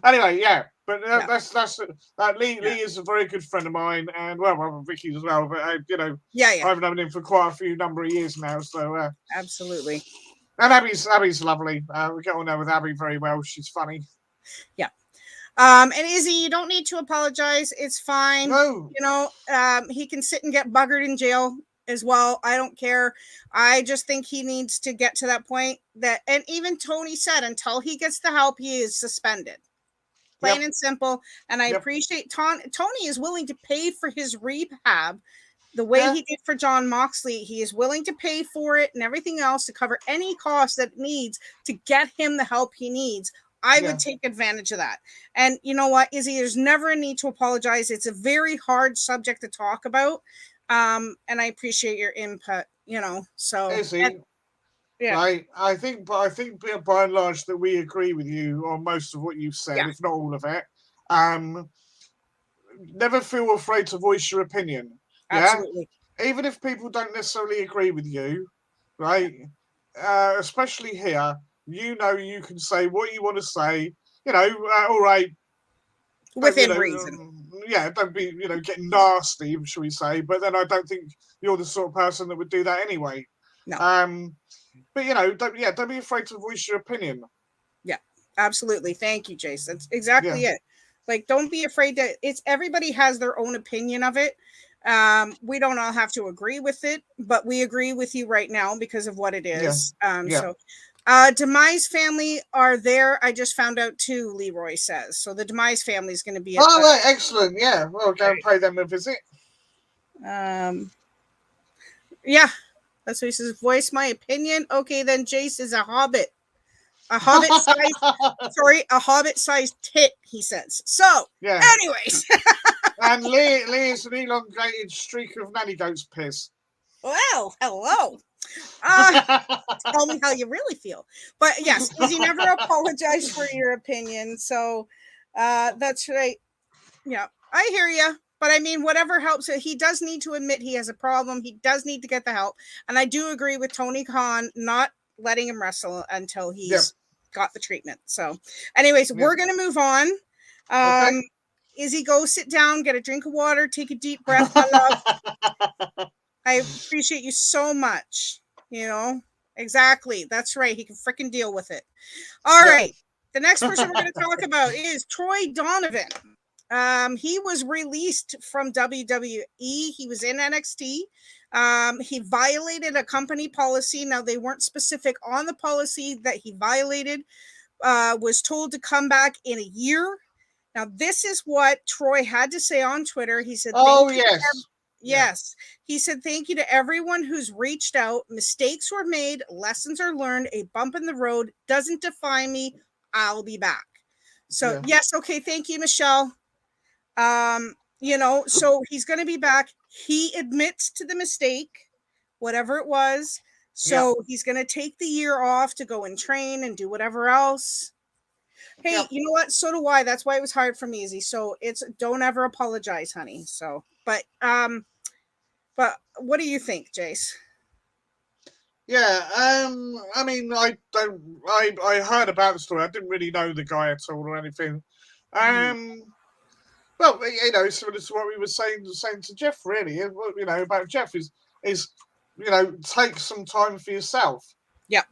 Anyway, yeah. But Yeah. that's Lee. Yeah. Lee is a very good friend of mine, and well, Vicky as well. But Yeah. I've known him for quite a few number of years now. So Absolutely. and Abby's lovely. We get on there with Abby very well. She's funny. Yeah. And Izzy, you don't need to apologize. It's fine. No. He can sit and get buggered in jail as well. I don't care. I just think he needs to get to that point and even Tony said, until he gets the help, he is suspended. Plain and simple. And I appreciate Tony is willing to pay for his rehab the way he did for John Moxley. He is willing to pay for it and everything else to cover any cost that it needs to get him the help he needs. I would take advantage of that. And you know what, Izzy, there's never a need to apologize. It's a very hard subject to talk about. And I appreciate your input, so. Izzy, I think by and large that we agree with you on most of what you've said, if not all of it. Never feel afraid to voice your opinion. Absolutely. Even if people don't necessarily agree with you, right? Especially here, you can say what you want to say. All right. Within reason. Don't be, getting nasty, shall we say? But then I don't think you're the sort of person that would do that anyway. No. But don't be afraid to voice your opinion. Yeah, absolutely. Thank you, Jason. That's exactly it. Like, don't be afraid to. Everybody has their own opinion of it. We don't all have to agree with it, but we agree with you right now because of what it is. So Demise family are there. I just found out too, Leroy says. So the Demise family is going to be right, excellent. Yeah. Well, go and pay them a visit. Yeah. That's what he says. Voice my opinion. Okay, then Jace is a hobbit. A hobbit-sized tit, he says. So, anyways. And Lee is an elongated streak of nanny goat's piss. Well, hello. Tell me how you really feel. But yes, Izzy, never apologize for your opinion. So that's right. Yeah, I hear you. But I mean, whatever helps. He does need to admit he has a problem. He does need to get the help. And I do agree with Tony Khan not letting him wrestle until he's got the treatment. So anyways, we're going to move on. Izzy, go sit down, get a drink of water, take a deep breath, my love. I appreciate you so much. Exactly. That's right. He can freaking deal with it. All right. The next person we're going to talk about is Troy Donovan. He was released from WWE. He was in NXT. He violated a company policy. Now, they weren't specific on the policy that he violated. Was told to come back in a year. Now, this is what Troy had to say on Twitter. He said, yes. He said, thank you to everyone who's reached out. Mistakes were made. Lessons are learned. A bump in the road doesn't define me. I'll be back. So, yes. Okay. Thank you, Michelle. So he's going to be back. He admits to the mistake, whatever it was. So he's going to take the year off to go and train and do whatever else. Hey, you know what? So do I. That's why it was hard for me, Izzy. So don't ever apologize, honey. So, but what do you think, Jace? Yeah, I mean, I heard about the story. I didn't really know the guy at all or anything. Well, similar to what we were saying to Jeff, really. About Jeff is take some time for yourself. Yeah.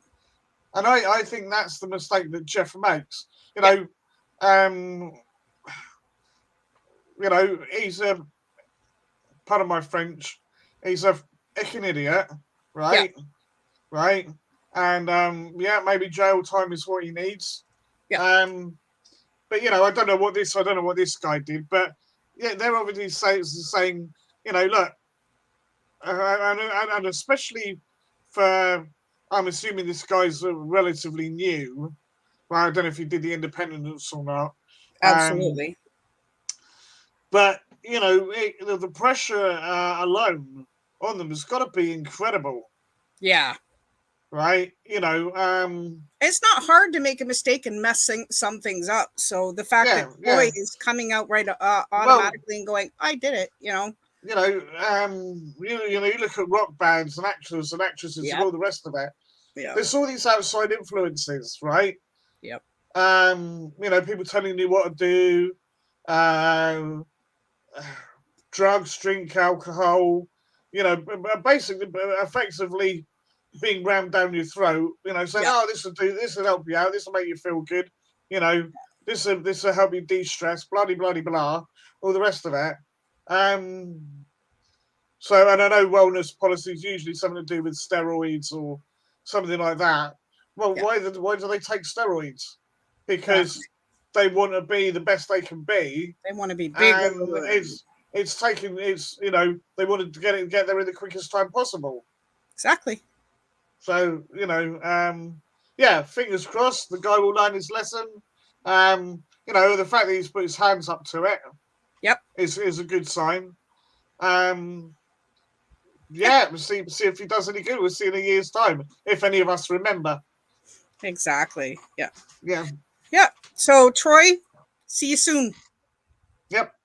And I think that's the mistake that Jeff makes. He's a, pardon my French, he's a fucking idiot, right? Yeah. Right. And maybe jail time is what he needs. Yeah. But I don't know what this guy did, but they're obviously saying, look, and especially for, I'm assuming this guy's relatively new. Well, I don't know if he did the independence or not. Absolutely. But the pressure alone on them has got to be incredible. Yeah. right? It's not hard to make a mistake and mess some things up. So the fact that Troy is coming out right automatically and going, "I did it," you look at rock bands and actors and actresses and all the rest of it. Yeah. There's all these outside influences, right? Yep. People telling you what to do, drugs, drink, alcohol, basically, effectively being rammed down your throat, saying, "Oh, this will help you out, this will make you feel good, this will help you de-stress, blah, blah, blah, blah, all the rest of it." So, and I know wellness policies usually something to do with steroids or something like that. Well, why do they take steroids? Because they want to be the best they can be. They want to be bigger. And they wanted to get there in the quickest time possible. Exactly. So, fingers crossed, the guy will learn his lesson. The fact that he's put his hands up to it is a good sign. We'll see if he does any good. We'll see in a year's time, if any of us remember. Exactly. Yeah. Yeah. Yeah. So, Troy, see you soon. Yep.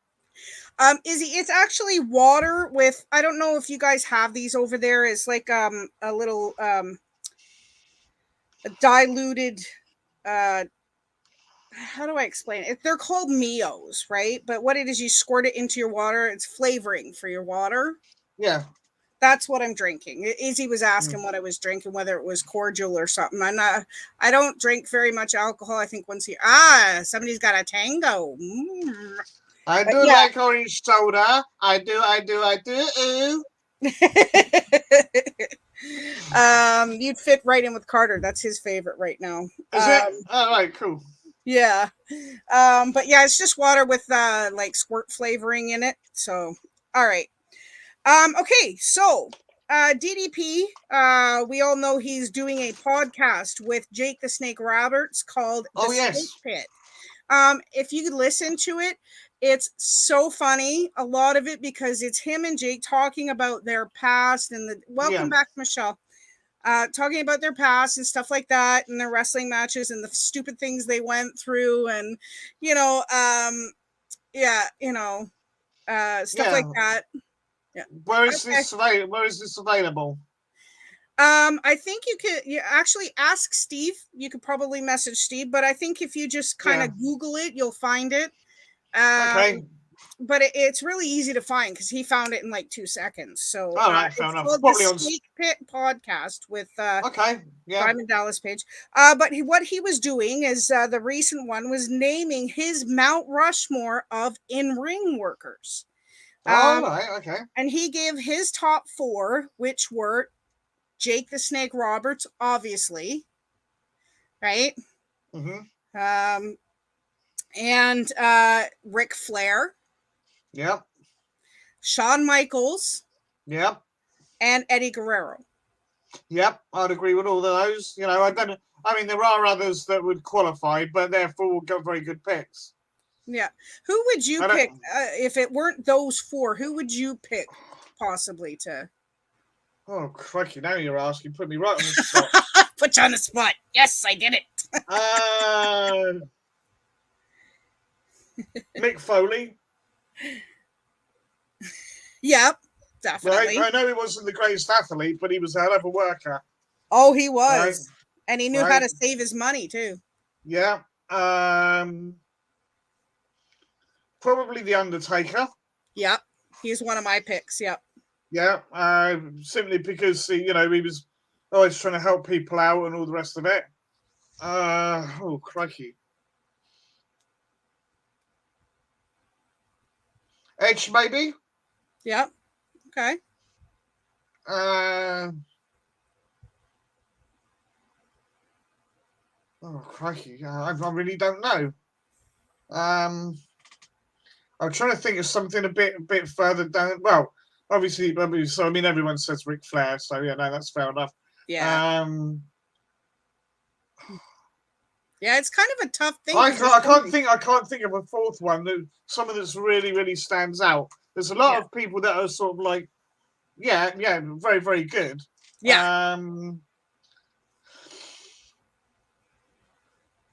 Izzy, it's actually water with, I don't know if you guys have these over there. It's like a little a diluted how do I explain it? They're called Mios, right? But what it is, you squirt it into your water. It's flavoring for your water. Yeah. That's what I'm drinking. Izzy was asking what I was drinking, whether it was cordial or something. I don't drink very much alcohol. I think somebody's got a tango. I do like orange soda. I do. You'd fit right in with Carter. That's his favorite right now. Is it? All right, cool. Yeah. But yeah, it's just water with like squirt flavoring in it. So, all right. Okay, so DDP, we all know he's doing a podcast with Jake the Snake Roberts called The Snake Pit. If you could listen to it, it's so funny. A lot of it because it's him and Jake talking about their past and welcome back, Michelle. Talking about their past and stuff like that, and their wrestling matches and the stupid things they went through, and stuff like that. Yeah. Where is this available? I think you actually ask Steve. You could probably message Steve, but I think if you just kind of Google it, you'll find it. Okay. But it's really easy to find because he found it in like 2 seconds. So it's called the Snake Pit Podcast with Diamond Dallas Page. But what he was doing is the recent one was naming his Mount Rushmore of in-ring workers. Okay. And he gave his top 4, which were Jake the Snake Roberts, obviously, right? Mm-hmm. And Ric Flair. Yep. Shawn Michaels. Yep. And Eddie Guerrero. Yep, I'd agree with all of those. There are others that would qualify, but therefore got very good picks. Yeah. Who would you pick if it weren't those 4? Who would you pick possibly to? Oh, crikey. Now you're asking. Put me right on the spot. Put you on the spot. Yes, I did it. Mick Foley. Yep, definitely. Right? I know he wasn't the greatest athlete, but he was a hell of a worker. Oh, he was. Right? And he knew how to save his money, too. Yeah. Probably The Undertaker. Yep. He's one of my picks. Yep. Yeah. Simply because, he was always trying to help people out and all the rest of it. Oh, crikey. Edge, maybe? Yep. Okay. Oh, crikey. I really don't know. I'm trying to think of something a bit further down. Well, obviously, everyone says Ric Flair, so yeah, no, that's fair enough. Yeah. Yeah, it's kind of a tough thing. I can't think of a fourth one. Someone that's really, really stands out. There's a lot of people that are sort of like, very, very good. Yeah.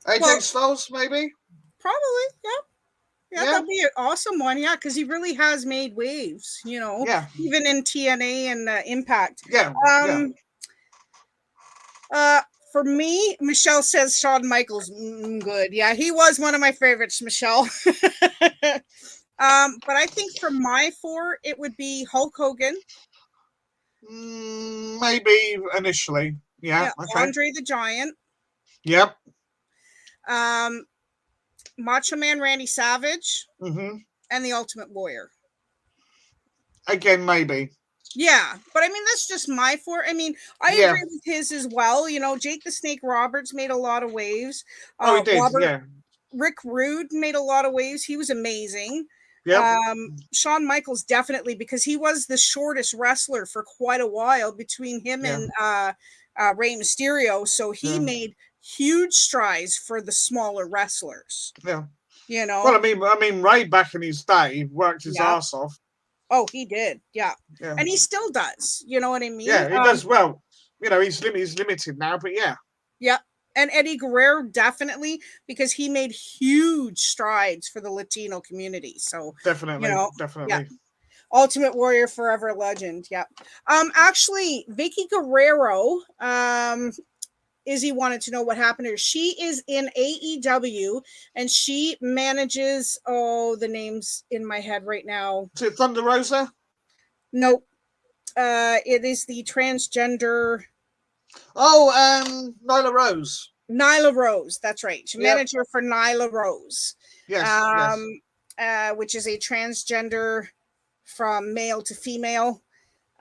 AJ Styles, maybe? Probably, yeah. Yeah, Yeah. that'd be an awesome one. Yeah, because he really has made waves, Yeah. even in TNA and Impact. Yeah. Yeah. For me, Michelle says Shawn Michaels. Good. Yeah, he was one of my favorites, Michelle. But I think for my 4, it would be Hulk Hogan. Maybe initially. Yeah. Okay. Andre the Giant. Yep. Macho Man Randy Savage. Mm-hmm. And the Ultimate Warrior. Again, maybe. Yeah, but I mean, that's just my 4. I mean, I agree with his as well. Jake the Snake Roberts made a lot of waves. He did, Rick Rude made a lot of waves. He was amazing. Yep. Shawn Michaels, definitely, because he was the shortest wrestler for quite a while between him and Rey Mysterio. So he made huge strides for the smaller wrestlers. Yeah. Well, I mean, Ray back in his day worked his ass off. Oh, he did. Yeah. And he still does. You know what I mean? Yeah, he does well. He's limited now, but yeah. Yeah. And Eddie Guerrero, definitely, because he made huge strides for the Latino community. So definitely. Yeah. Ultimate Warrior, forever legend. Yeah. Actually, Vicky Guerrero, Izzy wanted to know what happened to her. She is in AEW and she manages, the name's in my head right now. Is it Thunder Rosa? Nope. It is the transgender. Nyla Rose. Nyla Rose, that's right. She managed her for Nyla Rose. Yes. Which is a transgender from male to female.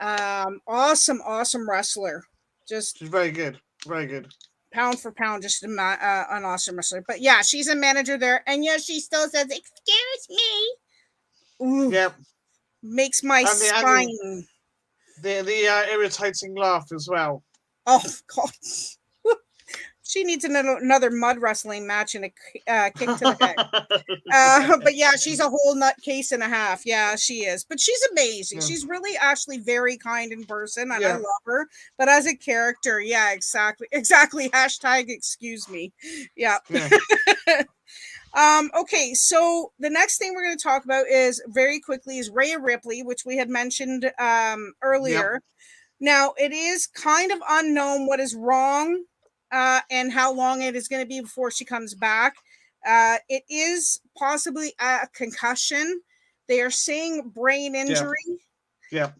Awesome wrestler. She's very good. Very good. Pound for pound, just an awesome wrestler. But yeah, she's a manager there. And yeah, she still says, "Excuse me." Ooh, yep. Makes my spine. The irritating laugh as well. Oh, God. She needs another mud wrestling match and a kick to the head. But yeah, she's a whole nutcase and a half. Yeah, she is. But she's amazing. Yeah. She's really actually very kind in person, and I love her. But as a character, yeah, exactly. Hashtag excuse me. Yeah. Okay, so the next thing we're going to talk about is very quickly is Rhea Ripley, which we had mentioned earlier. Yep. Now, it is kind of unknown what is wrong and how long it is going to be before she comes back. It is possibly a concussion. They are saying brain injury. Yeah.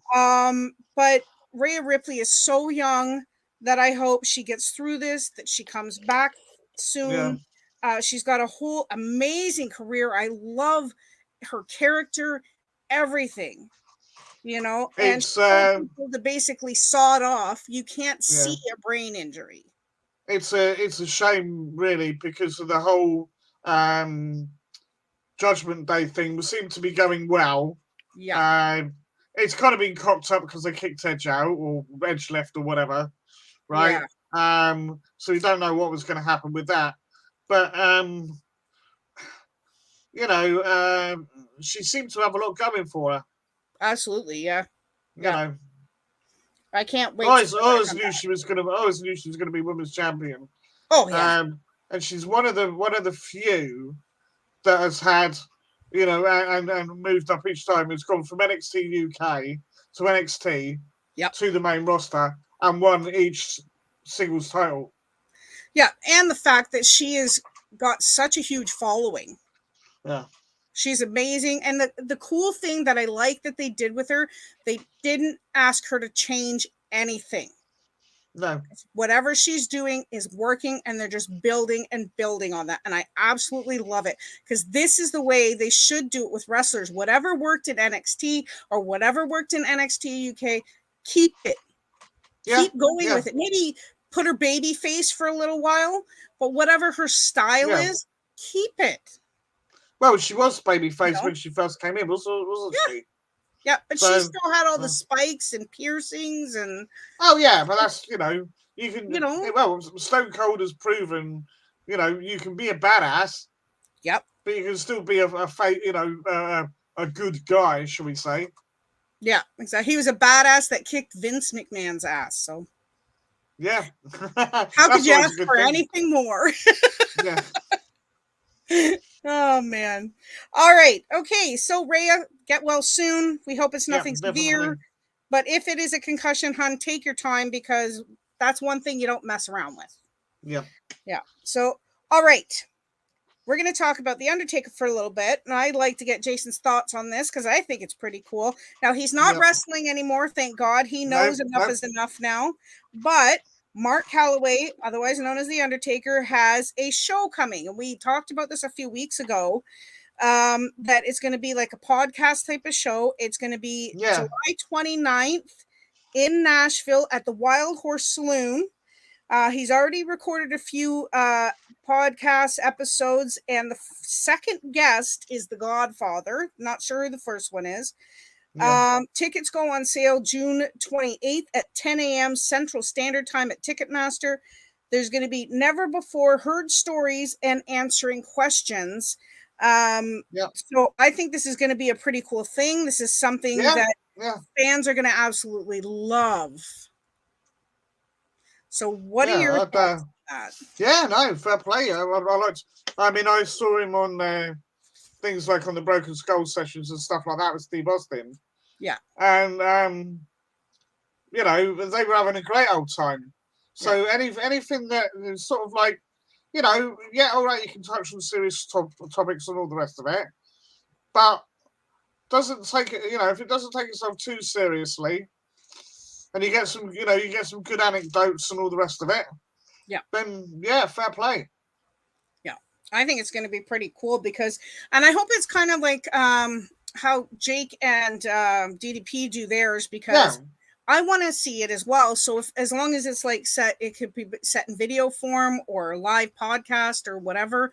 But Rhea Ripley is so young that I hope she gets through this, that she comes back soon. Yeah. She's got a whole amazing career. I love her character, everything. And people to basically saw it off. You can't see a brain injury. It's a shame, really, because of the whole Judgment Day thing seemed to be going well. Yeah. It's kind of been cocked up because they kicked Edge out or Edge left or whatever, right? Yeah. So you don't know what was going to happen with that, but she seemed to have a lot going for her. Absolutely, yeah. You know, I can't wait. I always knew she was gonna be women's champion. Oh yeah. And she's one of the few that has had, and moved up each time. It's gone from NXT UK to NXT to the main roster and won each singles title. Yeah, and the fact that she has got such a huge following. Yeah. She's amazing. And the cool thing that I like that they did with her, they didn't ask her to change anything. No. Whatever she's doing is working, and they're just building and building on that. And I absolutely love it, because this is the way they should do it with wrestlers. Whatever worked in NXT or whatever worked in NXT UK, keep it. Yeah. Keep going with it. Maybe put her baby face for a little while, but whatever her style is, keep it. Well, she was babyface when she first came in, wasn't she? Yeah, but she still had all the spikes and piercings and. Oh yeah, but that's you can well, Stone Cold has proven you can be a badass. Yep. But you can still be a good guy, shall we say? Yeah, exactly. He was a badass that kicked Vince McMahon's ass. So. Yeah. How could you ask for anything more? Yeah. Oh man. All right. Okay. So Rhea, get well soon. We hope it's nothing severe. But if it is a concussion, hun, take your time, because that's one thing you don't mess around with. Yeah. Yeah. So, all right. We're going to talk about The Undertaker for a little bit. And I'd like to get Jason's thoughts on this, because I think it's pretty cool. Now, he's not wrestling anymore. Thank God. He knows enough is enough now. But Mark Calloway, otherwise known as The Undertaker, has a show coming. And we talked about this a few weeks ago. That it's going to be like a podcast type of show. It's going to be July 29th in Nashville at the Wild Horse Saloon. He's already recorded a few podcast episodes, and the second guest is The Godfather. Not sure who the first one is. Tickets go on sale June 28th at 10 a.m. Central Standard Time at Ticketmaster. There's going to be never before heard stories and answering questions. So I think this is going to be a pretty cool thing. This is something that fans are going to absolutely love. So what are your thoughts on that? Yeah, no, fair play. I saw him on things like on the Broken Skull sessions and stuff like that with Steve Austin. Yeah. And they were having a great old time. So anything that is sort of like, all right, you can touch on serious topics and all the rest of it, but doesn't take it, if it doesn't take itself too seriously, and you get some good anecdotes and all the rest of it, then fair play. Yeah, I think it's going to be pretty cool, because, and I hope it's kind of like how Jake and DDP do theirs, because I want to see it as well. So as long as it's like set, it could be set in video form or live podcast or whatever.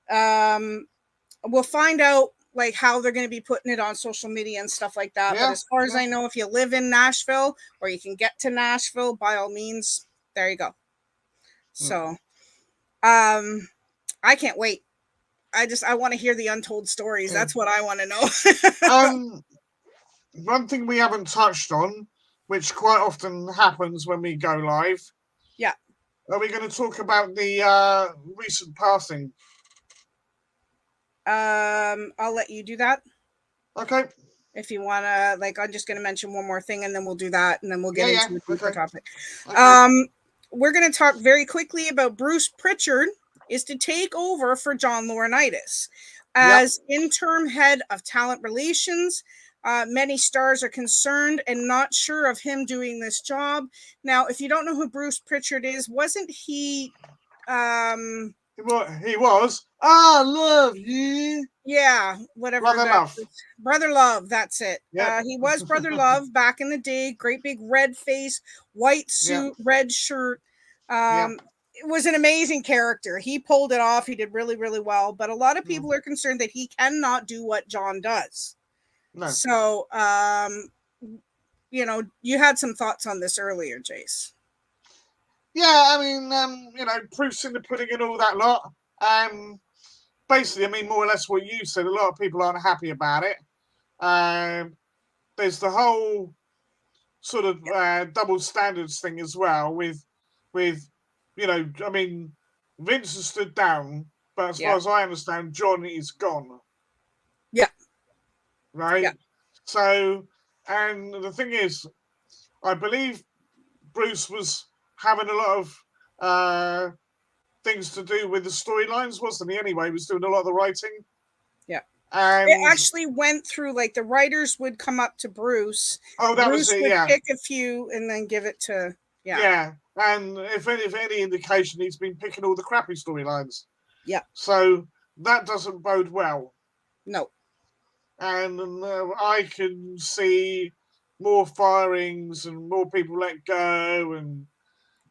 We'll find out like how they're going to be putting it on social media and stuff like that. But as far as I know, if you live in Nashville or you can get to Nashville, by all means, there you go. So, I can't wait. I want to hear the untold stories. That's what I want to know. One thing we haven't touched on, which quite often happens when we go live. Yeah. Are we going to talk about the recent passing? I'll let you do that. Okay. If you want to, I'm just going to mention one more thing, and then we'll do that, and then we'll get into a deeper topic. Okay. We're going to talk very quickly about Bruce Pritchard is to take over for John Laurinaitis as interim head of talent relations. Many stars are concerned and not sure of him doing this job. Now, if you don't know who Bruce Pritchard is, wasn't he... He was. I love you. Yeah, whatever. Brother Love, that's it. Yep. He was Brother Love back in the day. Great big red face, white suit, red shirt. It was an amazing character. He pulled it off. He did really, really well. But a lot of people are concerned that he cannot do what John does. No. So, you had some thoughts on this earlier, Jace. Yeah, I mean, proofs in the pudding and all that lot. Basically, I mean, more or less what you said. A lot of people aren't happy about it. There's the whole sort of double standards thing as well. With I mean, Vince has stood down, but as far as I understand, John is gone. Yeah. Right. Yeah. So, and the thing is, I believe Bruce was having a lot of things to do with the storylines, wasn't he? Anyway, he was doing a lot of the writing. Yeah. It actually went through, the writers would come up to Bruce. Oh, that Bruce was it, would pick a few and then give it to, Yeah, and if any indication, he's been picking all the crappy storylines. Yeah. So that doesn't bode well. No. And I can see more firings and more people let go, and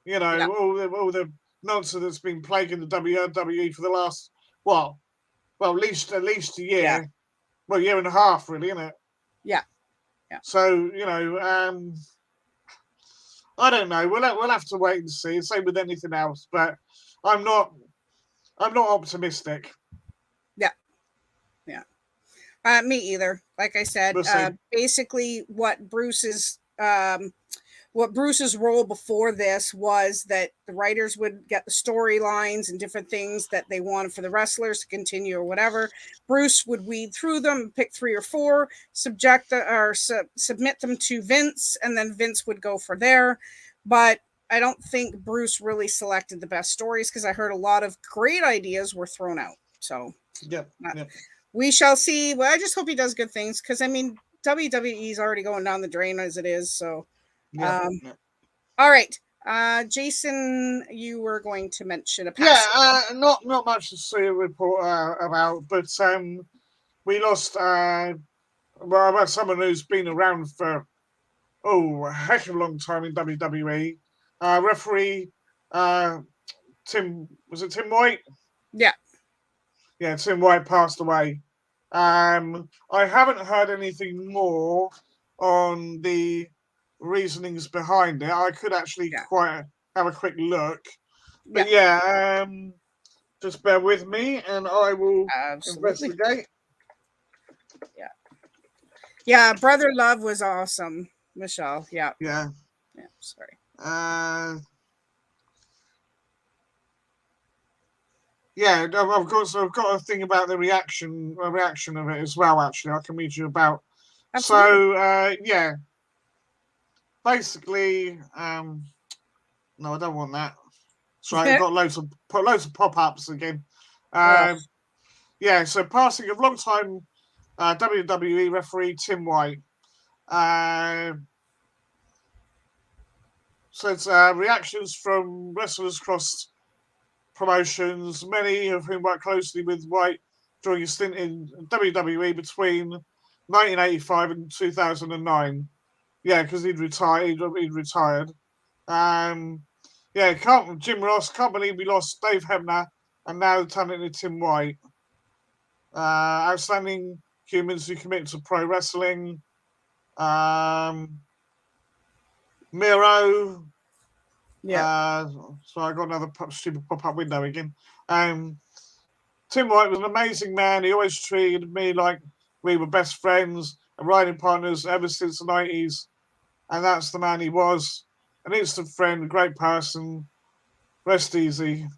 all the nonsense that's been plaguing the WWE for the last at least a year, a year and a half, really, isn't it? Yeah. So I don't know. We'll have to wait and see. Same with anything else, but I'm not optimistic. Me either. Like I said, basically what Bruce is what Bruce's role before this was that the writers would get the storylines and different things that they wanted for the wrestlers to continue or whatever. Bruce would weed through them, pick 3 or 4, submit them to Vince, and then Vince would go for there. But I don't think Bruce really selected the best stories because I heard a lot of great ideas were thrown out. So we shall see. Well, I just hope he does good things because I mean WWE is already going down the drain as it is. So, all right, Jason, you were going to mention a past. Not much to see a report about, but we lost about someone who's been around for a heck of a long time in WWE. Referee Tim White? Yeah, Tim White passed away. I haven't heard anything more on the reasonings behind it. I could actually quite have a quick look. But just bear with me and I will investigate. Yeah, Brother Love was awesome, Michelle. Yeah, sorry. I've got a thing about the reaction of it as well. Actually, I can read you about. Absolutely. So basically, no, I don't want that. Sorry, I've got loads of pop-ups again. So passing of long-time WWE referee Tim White. Says reactions from wrestlers across promotions, many of whom worked closely with White during his stint in WWE between 1985 and 2009. Yeah, because he'd retired. Jim Ross, can't believe we lost Dave Hebner and now the talented Tim White. Outstanding humans who commit to pro wrestling. Miro. So I got another stupid pop-up window again. Tim White was an amazing man. He always treated me like we were best friends and riding partners ever since the 90s. And that's the man he was. An instant friend, a great person. Rest easy.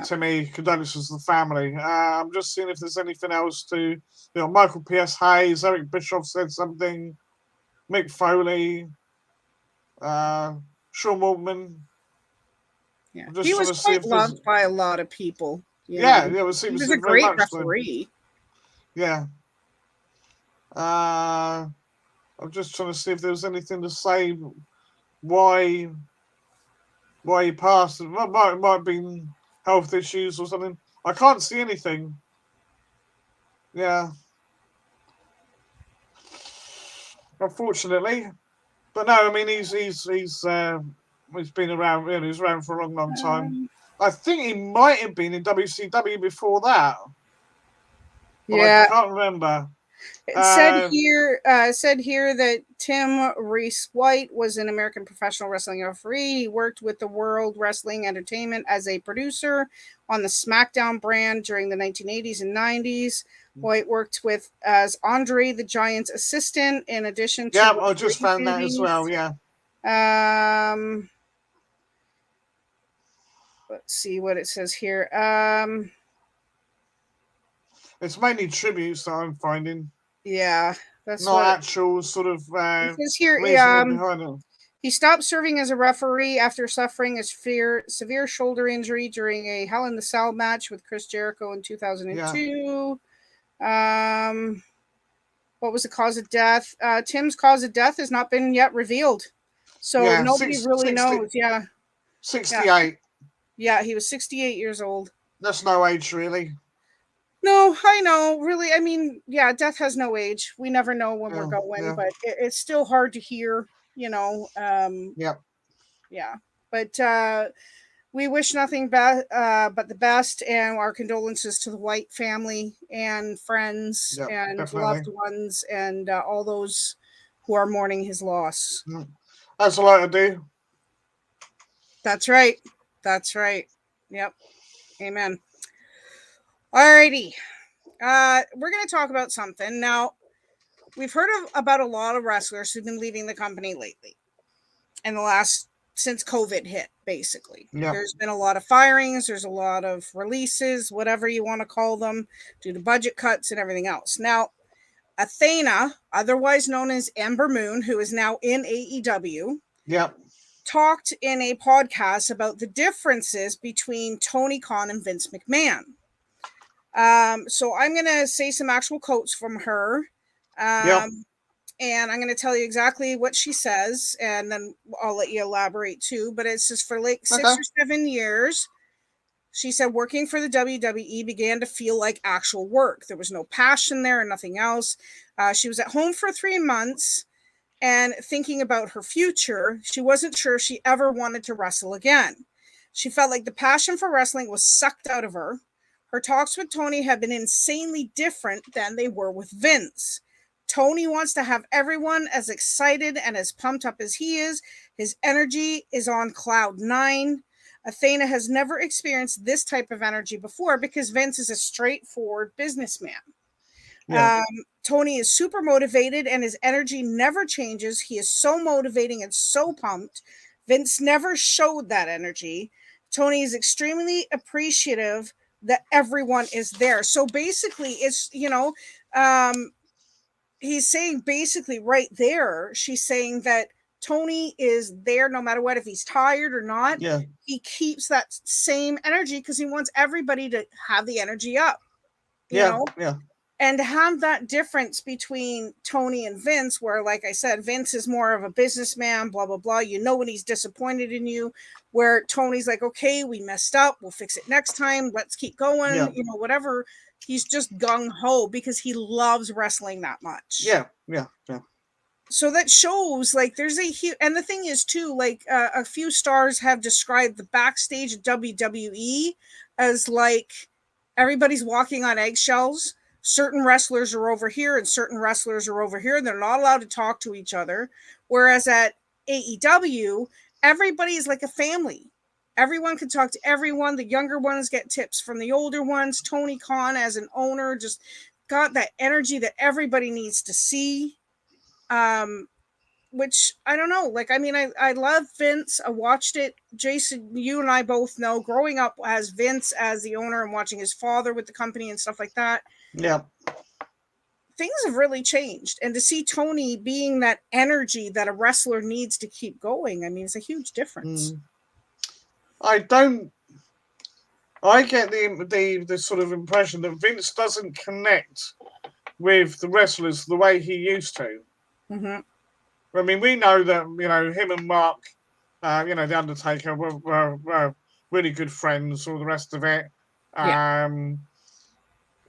Timmy, condolences to the family. I'm just seeing if there's anything else to... Michael P.S. Hayes, Eric Bischoff said something. Mick Foley. Sean Waltman. He was quite loved by a lot of people. He was a great referee. I'm just trying to see if there was anything to say why he passed. It might have been health issues or something. I can't see anything. Unfortunately. But no, I mean he's been around. He's around for a long time. I think he might have been in WCW before that. I can't remember. It said here that Tim Reese White was an American professional wrestling referee. He worked with the World Wrestling Entertainment as a producer on the SmackDown brand during the 1980s and 90s. White worked as Andre the Giant's assistant in addition to... I just found that as well, Let's see what it says here. It's mainly tributes that I'm finding. That's not actual sort of here. Behind it. He stopped serving as a referee after suffering a severe shoulder injury during a Hell in the Cell match with Chris Jericho in 2002. What was the cause of death? Tim's cause of death has not been yet revealed, so nobody really knows. 68. Yeah, he was 68 years old. That's no age, really. No, I know. Really, I mean, death has no age. We never know when we're going, but it's still hard to hear, But we wish nothing but the best, and our condolences to the White family and friends and loved ones and all those who are mourning his loss. That's a lot to do. That's right. Yep. Amen. Alrighty. We're going to talk about something. Now, we've heard about a lot of wrestlers who've been leaving the company lately. in the last since COVID hit, basically. Yeah. There's been a lot of firings, there's a lot of releases, whatever you want to call them, due to budget cuts and everything else. Now, Athena, otherwise known as Ember Moon, who is now in AEW, Yeah. talked in a podcast about the differences between Tony Khan and Vince McMahon. So I'm going to say some actual quotes from her. And I'm going to tell you exactly what she says, and then I'll let you elaborate too. But it's just for like 6 or 7 years. She said working for the WWE began to feel like actual work. There was no passion there and nothing else. She was at home for 3 months and thinking about her future. She wasn't sure if she ever wanted to wrestle again. She felt like the passion for wrestling was sucked out of her. Her talks with Tony have been insanely different than they were with Vince. Tony wants to have everyone as excited and as pumped up as he is. His energy is on cloud 9. Athena has never experienced this type of energy before because Vince is a straightforward businessman. Yeah. Tony is super motivated and his energy never changes. He is so motivating and so pumped. Vince never showed that energy. Tony is extremely appreciative that everyone is there. So basically, it's, he's saying basically right there, she's saying that Tony is there no matter what, if he's tired or not. Yeah. He keeps that same energy because he wants everybody to have the energy up. You know? Yeah. And to have that difference between Tony and Vince, where, like I said, Vince is more of a businessman, blah, blah, blah. You know when he's disappointed in you, where Tony's like, okay, we messed up. We'll fix it next time. Let's keep going. Whatever. He's just gung-ho because he loves wrestling that much. Yeah. So that shows, like, there's a huge... And the thing is, too, like, a few stars have described the backstage of WWE as, like, everybody's walking on eggshells. Certain wrestlers are over here and certain wrestlers are over here, and they're not allowed to talk to each other. Whereas at AEW, everybody is like a family. Everyone can talk to everyone. The younger ones get tips from the older ones. Tony Khan, as an owner, just got that energy that everybody needs to see. Which, I don't know. Like, I mean, I love Vince. I watched it. Jason, you and I both know, growing up as Vince as the owner and watching his father with the company and stuff like that. Yeah. Things have really changed. And to see Tony being that energy that a wrestler needs to keep going, I mean, it's a huge difference. I get the sort of impression that Vince doesn't connect with the wrestlers the way he used to. Mm-hmm. I mean, we know that, him and Mark, the Undertaker were really good friends, all the rest of it.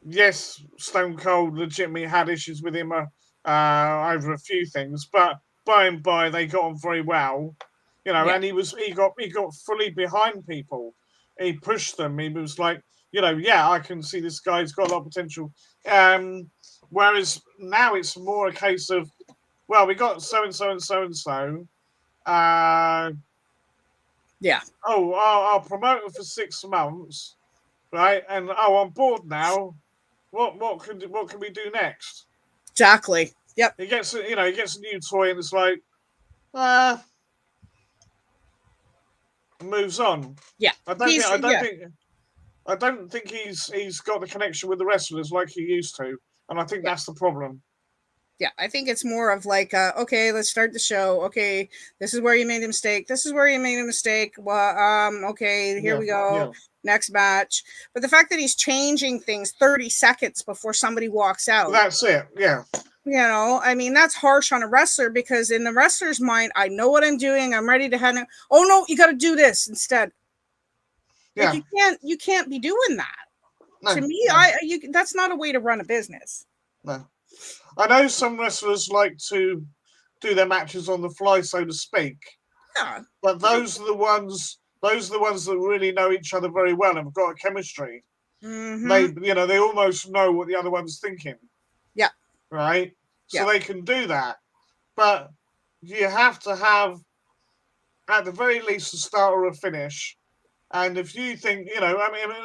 Yes, Stone Cold legitimately had issues with him over a few things, but by and by they got on very well, and he got fully behind people. He pushed them. He was like, I can see this guy's got a lot of potential. Whereas now it's more a case of, well, we got so and so and so and so. Oh, I'll promote him for 6 months, right? And I'm bored now. What can we do next? Exactly. Yep. He gets a new toy and it's like, moves on. Yeah. I don't think he's got the connection with the wrestlers like he used to, and I think that's the problem. Yeah, I think it's more of like, okay, let's start the show. Okay, this is where you made a mistake. This is where you made a mistake. Well, okay, here we go. Yeah. Next match. But the fact that he's changing things 30 seconds before somebody walks out. That's it. Yeah. I mean, that's harsh on a wrestler because in the wrestler's mind, I know what I'm doing. I'm ready to head. Oh no, you got to do this instead. Yeah. Like you can't be doing that. No, to me, no. That's not a way to run a business. No. I know some wrestlers like to do their matches on the fly, so to speak. Yeah. But those are the ones that really know each other very well and have got a chemistry. Mm-hmm. They almost know what the other one's thinking. Yeah. Right? So they can do that. But you have to have, at the very least, a start or a finish. And if you think,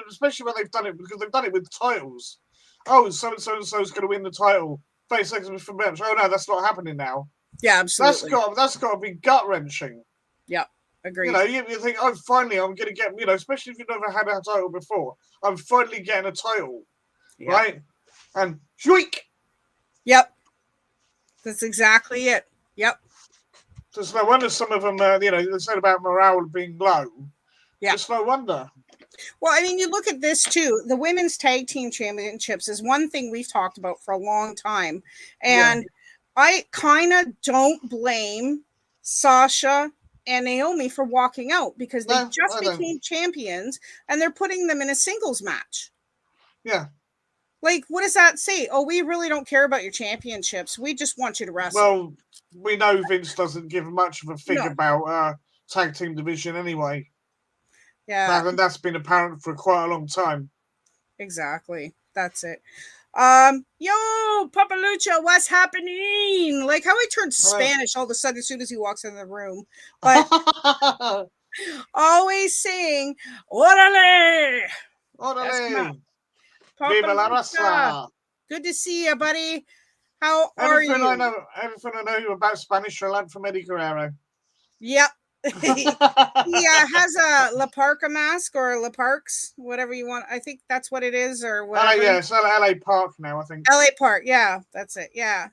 especially when they've done it, because they've done it with titles. Oh, so-and-so is going to win the title. 30 seconds from bench. Oh, no, that's not happening now. Yeah, absolutely. That's got to be gut-wrenching. Yeah, agreed. You know, you think, oh, finally, I'm going to get, you know, especially if you've never had a title before, I'm finally getting a title, right? And shriek! Yep. That's exactly it. Yep. There's no wonder some of them, you know, they said about morale being low. Yeah. It's no wonder. Well, I mean, you look at this too. The women's tag team championships is one thing we've talked about for a long time. And I kind of don't blame Sasha and Naomi for walking out because they just became champions and they're putting them in a singles match. Yeah. Like, what does that say? Oh, we really don't care about your championships. We just want you to wrestle. Well, we know Vince doesn't give much of a fig about tag team division anyway. Yeah. And that's been apparent for quite a long time. Exactly. That's it. Yo, Papa Lucha, what's happening? Like how he turned Spanish all of a sudden as soon as he walks in the room. But always saying, Orale! Orale! Viva la raza! Good to see you, buddy. How are you? Everything I know about Spanish I learned from Eddie Guerrero. Yep. He has a La Parka mask or La Parks, whatever you want. I think that's what it is, or whatever. Yeah, it's LA Park now, I think. LA Park, yeah, that's it. Yeah,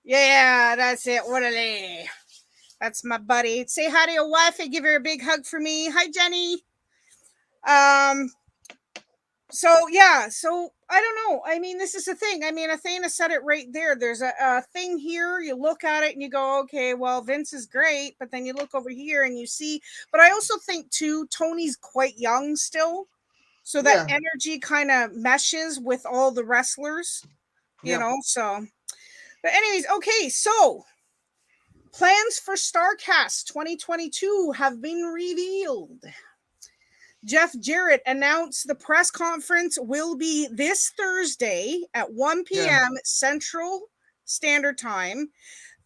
that's it. Orale. That's my buddy. Say hi to your wife and give her a big hug for me. Hi, Jenny. So I don't know. I mean, this is the thing. I mean, Athena said it right there. There's a thing here. You look at it and you go, okay, well, Vince is great. But then you look over here and you see. But I also think, too, Tony's quite young still. So that energy kind of meshes with all the wrestlers, you know. So, but anyways, okay. So plans for Starcast 2022 have been revealed. Jeff Jarrett announced the press conference will be this Thursday at 1 p.m. Central Standard Time.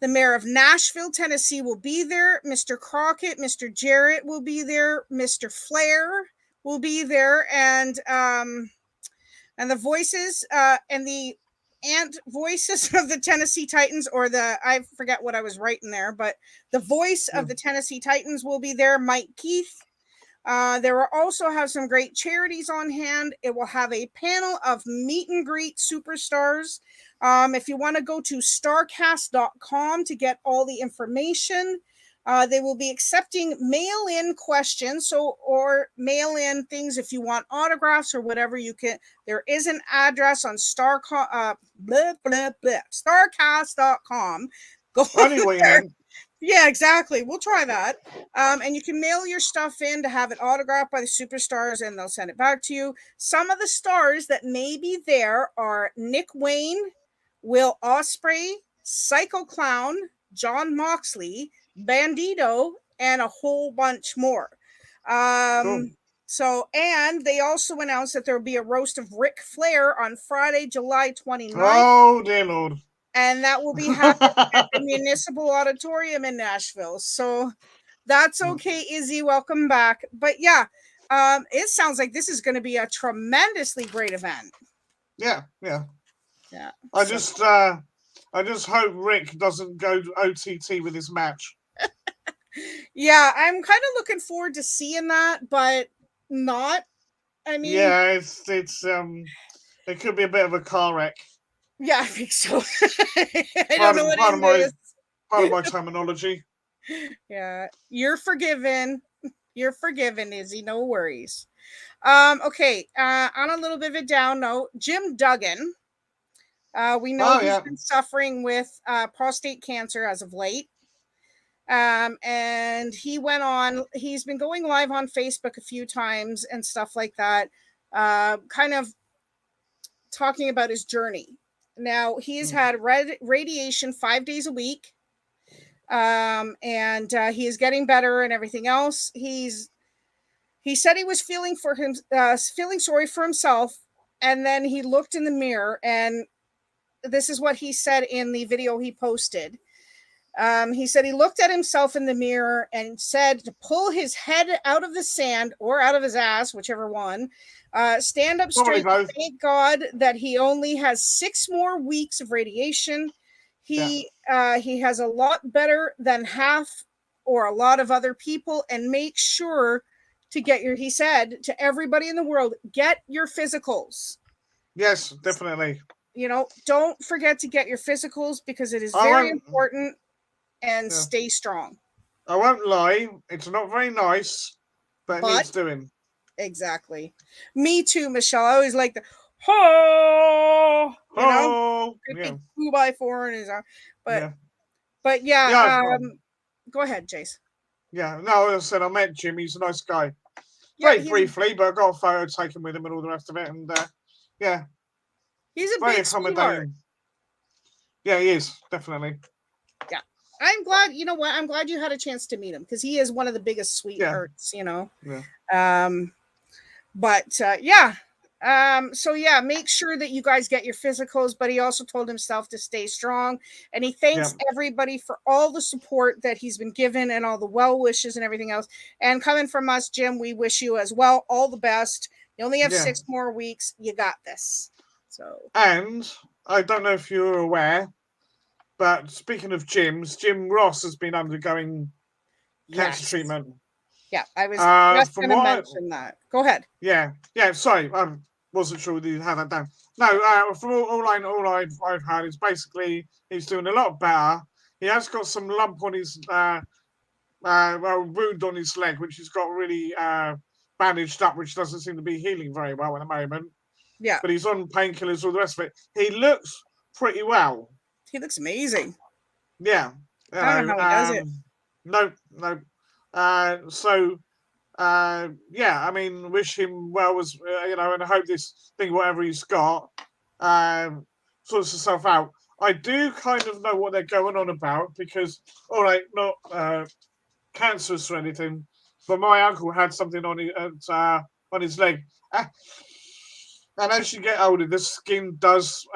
The mayor of Nashville, Tennessee will be there. Mr. Crockett, Mr. Jarrett will be there. Mr. Flair will be there. And the voices and the voices of the Tennessee Titans, or I forget what I was writing there, but the voice of the Tennessee Titans will be there, Mike Keith. There will also have some great charities on hand. It will have a panel of meet and greet superstars. If you want to go to starcast.com to get all the information, they will be accepting mail-in questions, or mail-in things if you want autographs or whatever you can. There is an address on starcast.com. Go anyway, there. Yeah, exactly. We'll try that. And you can mail your stuff in to have it autographed by the superstars and they'll send it back to you. Some of the stars that may be there are Nick Wayne, Will Ospreay, Psycho Clown, John Moxley, Bandito, and a whole bunch more. Cool. So, and they also announced that there will be a roast of Ric Flair on Friday, July 29th. Oh, dear Lord. And that will be happening at the Municipal Auditorium in Nashville. So that's okay, Izzy. Welcome back. But yeah, it sounds like this is going to be a tremendously great event. Yeah. I just hope Rick doesn't go OTT with his match. Yeah, I'm kind of looking forward to seeing that, but not. I mean, yeah, it's it could be a bit of a car wreck. Yeah, I think so. I don't know what it is. Part of my terminology. Yeah, you're forgiven. You're forgiven, Izzy. No worries. Okay. On a little bit of a down note, Jim Duggan. We know he's been suffering with prostate cancer as of late. And he's been going live on Facebook a few times and stuff like that, kind of talking about his journey. Now, he's had radiation 5 days a week, and he is getting better and everything else. He said he was feeling sorry for himself, and then he looked in the mirror, and this is what he said in the video he posted. He said he looked at himself in the mirror and said to pull his head out of the sand or out of his ass, whichever one, stand up straight. Thank God that he only has 6 more weeks of radiation. He has a lot better than half or a lot of other people, and make sure to get he said to everybody in the world, get your physicals. Yes, definitely. Don't forget to get your physicals because it is very important, and stay strong. I won't lie, it's not very nice, but it needs doing. Exactly. Me too, Michelle. I always like the ho, big 2x4 in his arm. But go ahead, Jace. Yeah, no, as I said, I met Jim. He's a nice guy. Very briefly, but I got a photo taken with him and all the rest of it. And he's a very accommodating. Yeah, he is, definitely. Yeah. I'm glad, you know what? I'm glad you had a chance to meet him because he is one of the biggest sweethearts, Yeah. So make sure that you guys get your physicals, but he also told himself to stay strong, and he thanks everybody for all the support that he's been given and all the well wishes and everything else. And coming from us, Jim, we wish you as well all the best. You only have 6 more weeks. You got this. So, and I don't know if you're aware, but speaking of Jim Ross has been undergoing cancer treatment. Yeah, I was just going to mention that. Go ahead. Yeah. Sorry, I wasn't sure you had that down. No, from all I've heard is basically he's doing a lot better. He has got some lump on his wound on his leg, which he's got really bandaged up, which doesn't seem to be healing very well at the moment. Yeah, but he's on painkillers, all the rest of it. He looks pretty well. He looks amazing. Yeah, I don't know how he does it. No. I mean, wish him well as and I hope this thing, whatever he's got, sorts itself out. I do kind of know what they're going on about because, all right, not cancerous or anything, but my uncle had something on his leg, and as you get older, the skin does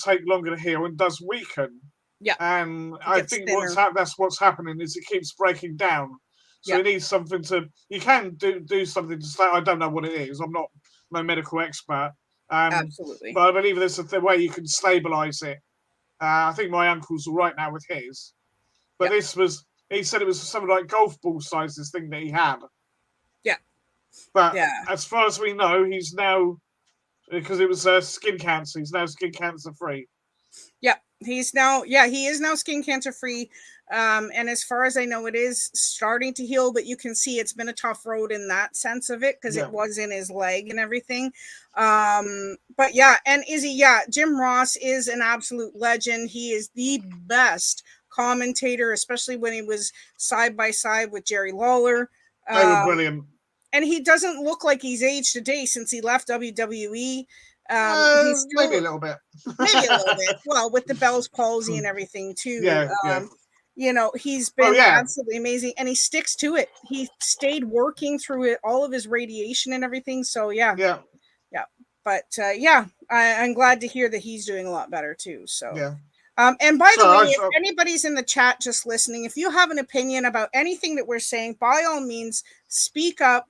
take longer to heal and does weaken. Yeah, and I think that's what's happening is it keeps breaking down. So it needs something to. You can do something to stay. I don't know what it is. I'm not no medical expert. Absolutely. But I believe there's a way you can stabilize it. I think my uncle's all right now with his. But this was. He said it was something like golf ball size. This thing that he had. Yeah. But as far as we know, he's now because it was skin cancer. He's now skin cancer free. Yeah. He is now skin cancer free. And as far as I know, it is starting to heal, but you can see it's been a tough road in that sense of it because it was in his leg and everything. But and Izzy, Jim Ross is an absolute legend. He is the best commentator, especially when he was side by side with Jerry Lawler. They were brilliant. And he doesn't look like he's aged a day since he left WWE. He's still, maybe a little bit. Well, with the Bell's palsy and everything too. He's been absolutely amazing, and he sticks to it. He stayed working through it, all of his radiation and everything. So But I'm glad to hear that he's doing a lot better too. So and by the way, if anybody's in the chat just listening, if you have an opinion about anything that we're saying, by all means, speak up.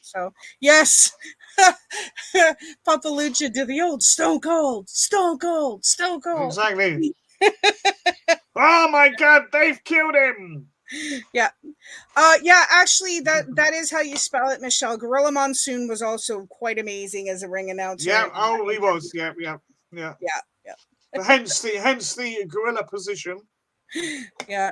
So yes, Papa Lucha did the old Stone Cold. Exactly. Oh my God, they've killed him. Actually, that is how you spell it, Michelle. Gorilla Monsoon was also quite amazing as a ring announcer. He was. Yeah. Hence the gorilla position. Yeah.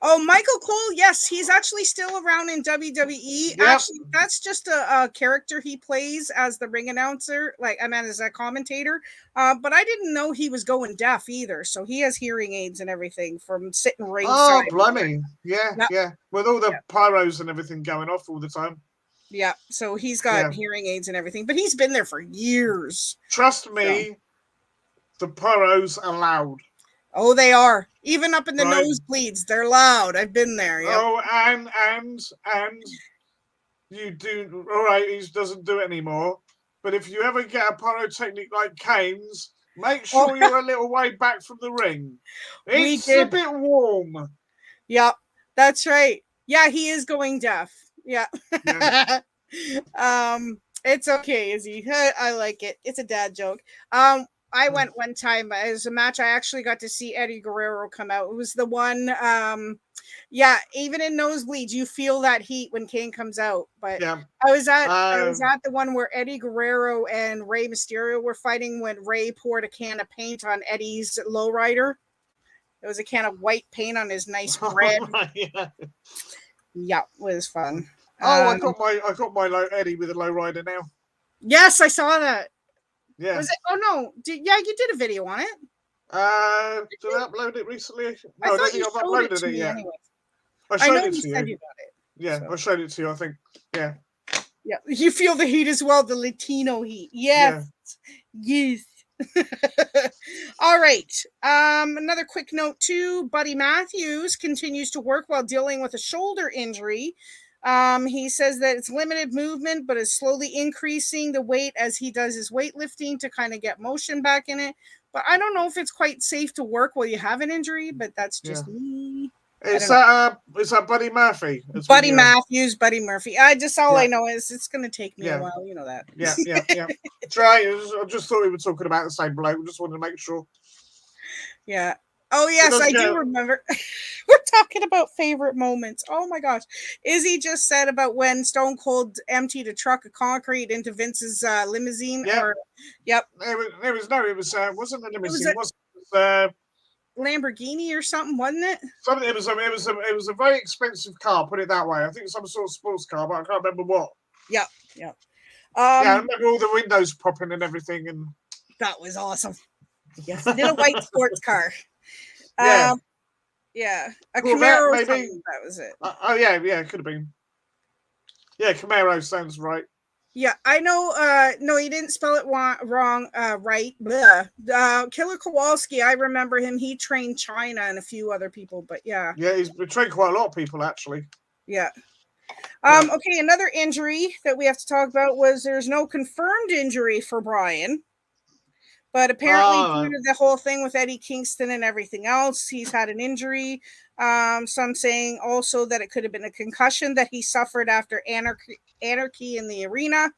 Oh, Michael Cole, yes, he's actually still around in WWE. Yep. Actually, that's just a character he plays as the ring announcer, as a commentator. But I didn't know he was going deaf either. So he has hearing aids and everything from sitting ringside. Oh, blimey. Yeah. With all the pyros and everything going off all the time. Yeah, so he's got hearing aids and everything. But he's been there for years. Trust me, the pyros are loud. Oh, they are. Even up in the nosebleeds, they're loud. I've been there. Yep. Oh, and you do all right. He doesn't do it anymore. But if you ever get a pyrotechnic like Kane's, make sure you're a little way back from the ring. It's a bit warm. Yep, that's right. Yeah, he is going deaf. Yeah. It's okay, Izzy. I like it. It's a dad joke. I went one time as a match. I actually got to see Eddie Guerrero come out. It was the one, even in nosebleeds, you feel that heat when Kane comes out. But Yeah. I was at the one where Eddie Guerrero and Rey Mysterio were fighting when Rey poured a can of paint on Eddie's lowrider. It was a can of white paint on his nice red. Yeah. Yeah, it was fun. I got my Eddie with a lowrider now. Yes, I saw that. Yeah. Was it? Oh no! You did a video on it. Did I upload it recently? No, I don't think I've uploaded it yet. Anyway. I showed it to you. Said you got it. Yeah, so. I showed it to you. I think. Yeah. Yeah, you feel the heat as well, the Latino heat. Yes. Yeah. Yes. All right. Another quick note too. Buddy Matthews continues to work while dealing with a shoulder injury. He says that it's limited movement, but is slowly increasing the weight as he does his weightlifting to kind of get motion back in it. But I don't know if it's quite safe to work while you have an injury, but that's just me. Is that Buddy Murphy? Buddy Matthews, Buddy Murphy. I know is it's going to take me a while. You know that. Yeah. Try. I just thought we were talking about the same bloke. We just wanted to make sure. Yeah. Oh yes, I do remember. We're talking about favorite moments. Oh my gosh, Izzy just said about when Stone Cold emptied a truck of concrete into Vince's limousine. Yep. It wasn't a limousine. It was Lamborghini or something, wasn't it? It was a very expensive car. Put it that way. I think some sort of sports car, but I can't remember what. Yeah. I remember all the windows popping and everything, and that was awesome. Yes, it did a white sports car. Yeah, a Camaro. Maybe that was it. It could have been. Yeah, Camaro sounds right. Yeah, I know. No, he didn't spell it wrong. Right. Killer Kowalski. I remember him. He trained China and a few other people. But yeah. Yeah, he's trained quite a lot of people actually. Yeah. Okay, another injury that we have to talk about was there's no confirmed injury for Brian. But apparently, due to the whole thing with Eddie Kingston and everything else, he's had an injury. Some saying also that it could have been a concussion that he suffered after anarchy in the arena.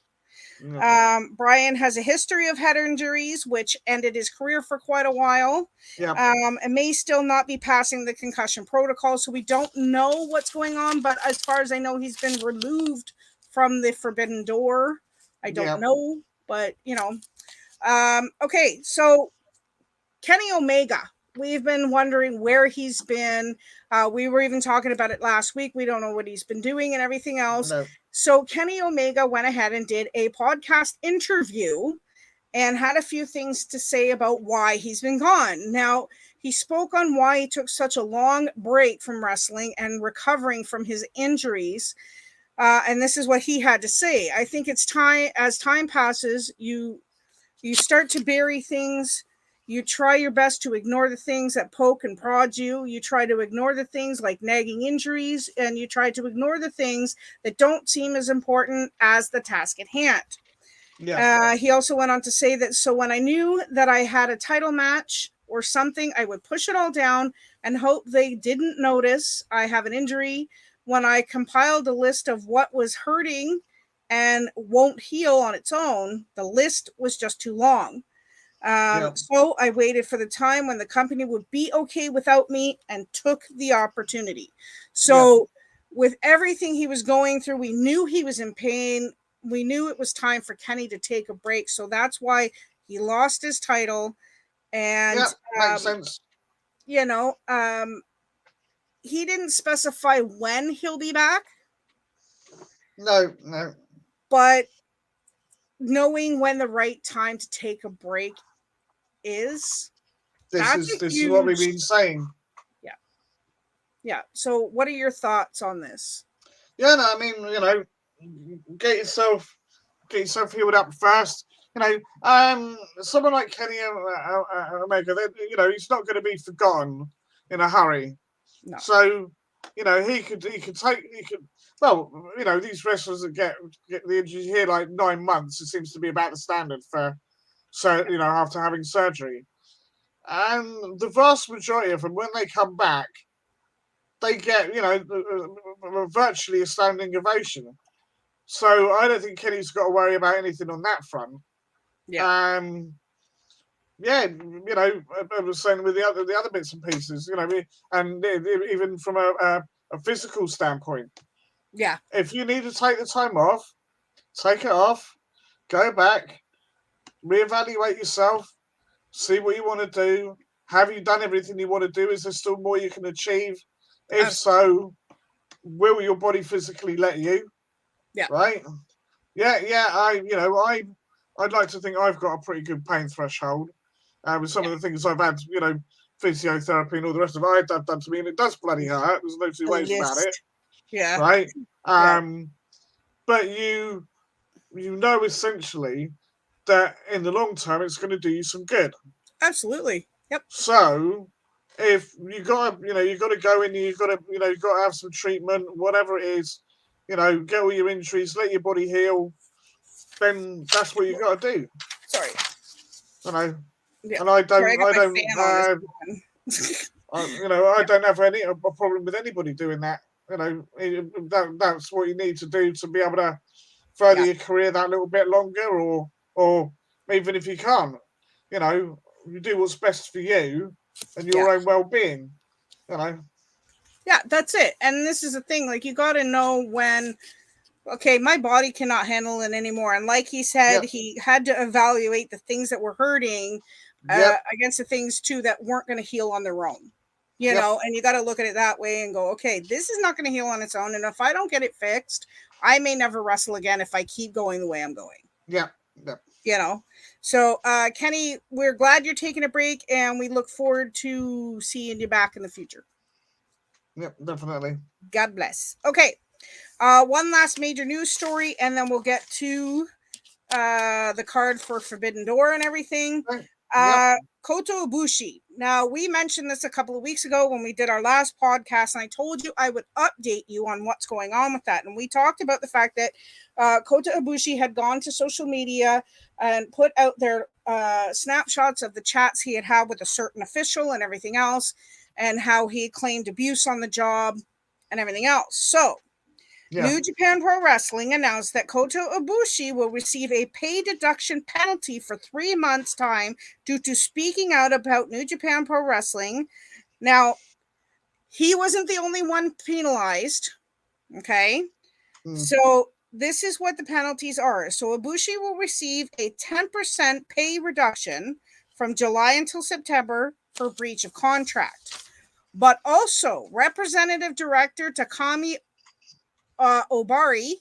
Brian has a history of head injuries, which ended his career for quite a while. And may still not be passing the concussion protocol. So we don't know what's going on. But as far as I know, he's been removed from the Forbidden Door. I don't know, but okay, so Kenny Omega, we've been wondering where he's been. We were even talking about it last week. We don't know what he's been doing and everything else. No. So Kenny Omega went ahead and did a podcast interview and had a few things to say about why he's been gone. Now, he spoke on why he took such a long break from wrestling and recovering from his injuries. And this is what he had to say. I think it's time, as time passes, you start to bury things. You try your best to ignore the things that poke and prod you. You try to ignore the things like nagging injuries, and you try to ignore the things that don't seem as important as the task at hand. Yeah. He also went on to say that, so when I knew that I had a title match or something, I would push it all down and hope they didn't notice I have an injury. When I compiled a list of what was hurting and won't heal on its own, the list was just too long. So I waited for the time when the company would be okay without me and took the opportunity. So with everything he was going through, we knew he was in pain. We knew it was time for Kenny to take a break. So that's why he lost his title. And makes sense. He didn't specify when he'll be back. No. But knowing when the right time to take a break is. This is what we've been saying. Yeah. So what are your thoughts on this? Yeah, no, I mean, get yourself healed up first. Someone like Kenny Omega, he's not going to be forgotten in a hurry. No. So, he could these wrestlers that get the injuries here like 9 months, it seems to be about the standard for, after having surgery. And the vast majority of them, when they come back, they get, a virtually astounding ovation. So I don't think Kenny's got to worry about anything on that front. Yeah. yeah, I was saying with the other bits and pieces, and even from a physical standpoint, Yeah, if you need to take the time off, take it off, go back, reevaluate yourself, see what you want to do. Have you done everything you want to do? Is there still more you can achieve? If absolutely. so, will your body physically let you? Yeah, Right? Yeah. I'd like to think I've got a pretty good pain threshold with some yeah. of the things I've had, physiotherapy and all the rest of it I've done to me, and it does bloody hurt. There's no two The ways about it, list. Yeah, right? yeah, But you know essentially that in the long term it's going to do you some good. absolutely. Yep. So if you got to go in, you got to have some treatment, whatever it is, get all your injuries, let your body heal. Then that's what you got to do. Sorry. Yeah. And I Sorry, I don't, got I my don't, fan on this one. I don't have a problem with anybody doing that. That's what you need to do to be able to further Yeah, your career that little bit longer, or even if you can't, you do what's best for you and yeah. your own well-being. You know, Yeah, that's it. And this is the thing, like you got to know when, okay, my body cannot handle it anymore. And like he said, yep, he had to evaluate the things that were hurting yep, against the things too that weren't going to heal on their own. yep, And you got to look at it that way and go, okay, this is not going to heal on its own. And if I don't get it fixed, I may never wrestle again if I keep going the way I'm going. yep, yep, You know, so Kenny, we're glad you're taking a break, and we look forward to seeing you back in the future. yep, definitely. God bless. Okay, one last major news story, and then we'll get to the card for Forbidden Door and everything. Right. Yep, Kota Ibushi. Now, we mentioned this a couple of weeks ago when we did our last podcast, and I told you I would update you on what's going on with that. And we talked about the fact that Kota Ibushi had gone to social media and put out their snapshots of the chats he had had with a certain official and everything else, and how he claimed abuse on the job and everything else. So, yeah, New Japan Pro Wrestling announced that Kota Ibushi will receive a pay deduction penalty for 3 months' time due to speaking out about New Japan Pro Wrestling. Now, he wasn't the only one penalized. Okay. So, this is what the penalties are. So, Ibushi will receive a 10% pay reduction from July until September for breach of contract. But also, Representative Director Takami Obari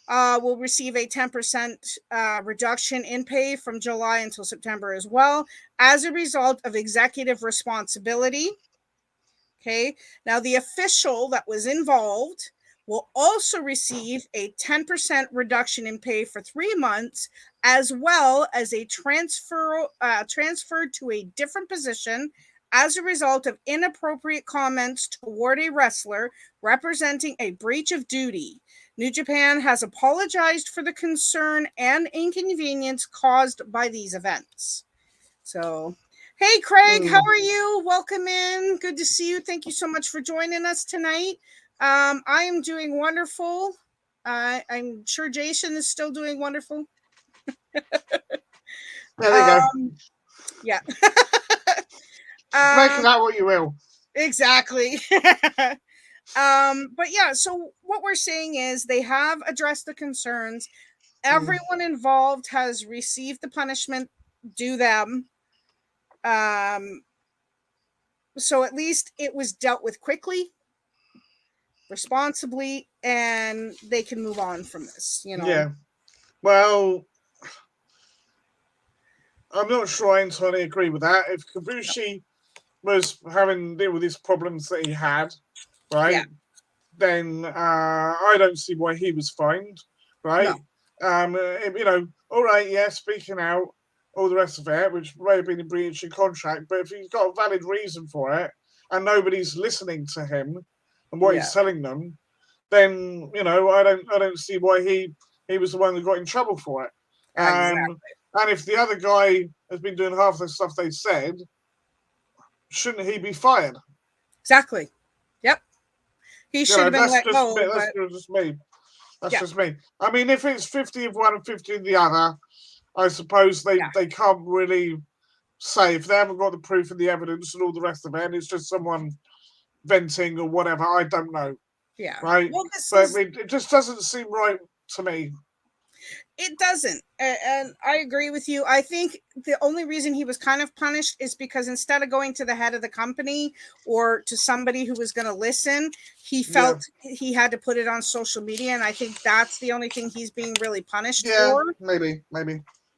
will receive a 10% reduction in pay from July until September as well, as a result of executive responsibility. Okay. Now, the official that was involved will also receive a 10% reduction in pay for 3 months, as well as a transfer to a different position as a result of inappropriate comments toward a wrestler representing a breach of duty. New Japan has apologized for the concern and inconvenience caused by these events. So, hey, Craig, how are you? Welcome in. Good to see you. Thank you so much for joining us tonight. I am doing wonderful. I'm sure Jason is still doing wonderful. There you go. Yeah. Make of that what you will. Exactly. But yeah, so what we're saying is they have addressed the concerns. Everyone involved has received the punishment due them. So at least it was dealt with quickly, responsibly, and they can move on from this, Yeah. Well, I'm not sure I entirely agree with that. If Kabushi was having to deal with these problems that he had, right, Yeah. then I don't see why he was fined, right? No. All right, yeah, speaking out, all the rest of it, which may have been a breach of contract, but if he's got a valid reason for it and nobody's listening to him and what he's telling them, then I don't see why he was the one that got in trouble for it. Exactly. And if the other guy has been doing half the stuff they said, shouldn't he be fired? Exactly. Yep. He should have been let go. That's just me. That's just me. I mean, if it's 50 of one and 50 of the other, I suppose they can't really say if they haven't got the proof and the evidence and all the rest of it, and it's just someone venting or whatever, I don't know. Yeah. Right? Well, But it just doesn't seem right to me. It doesn't. And I agree with you. I think the only reason he was kind of punished is because instead of going to the head of the company or to somebody who was going to listen, he felt he had to put it on social media. And I think that's the only thing he's being really punished for. Maybe.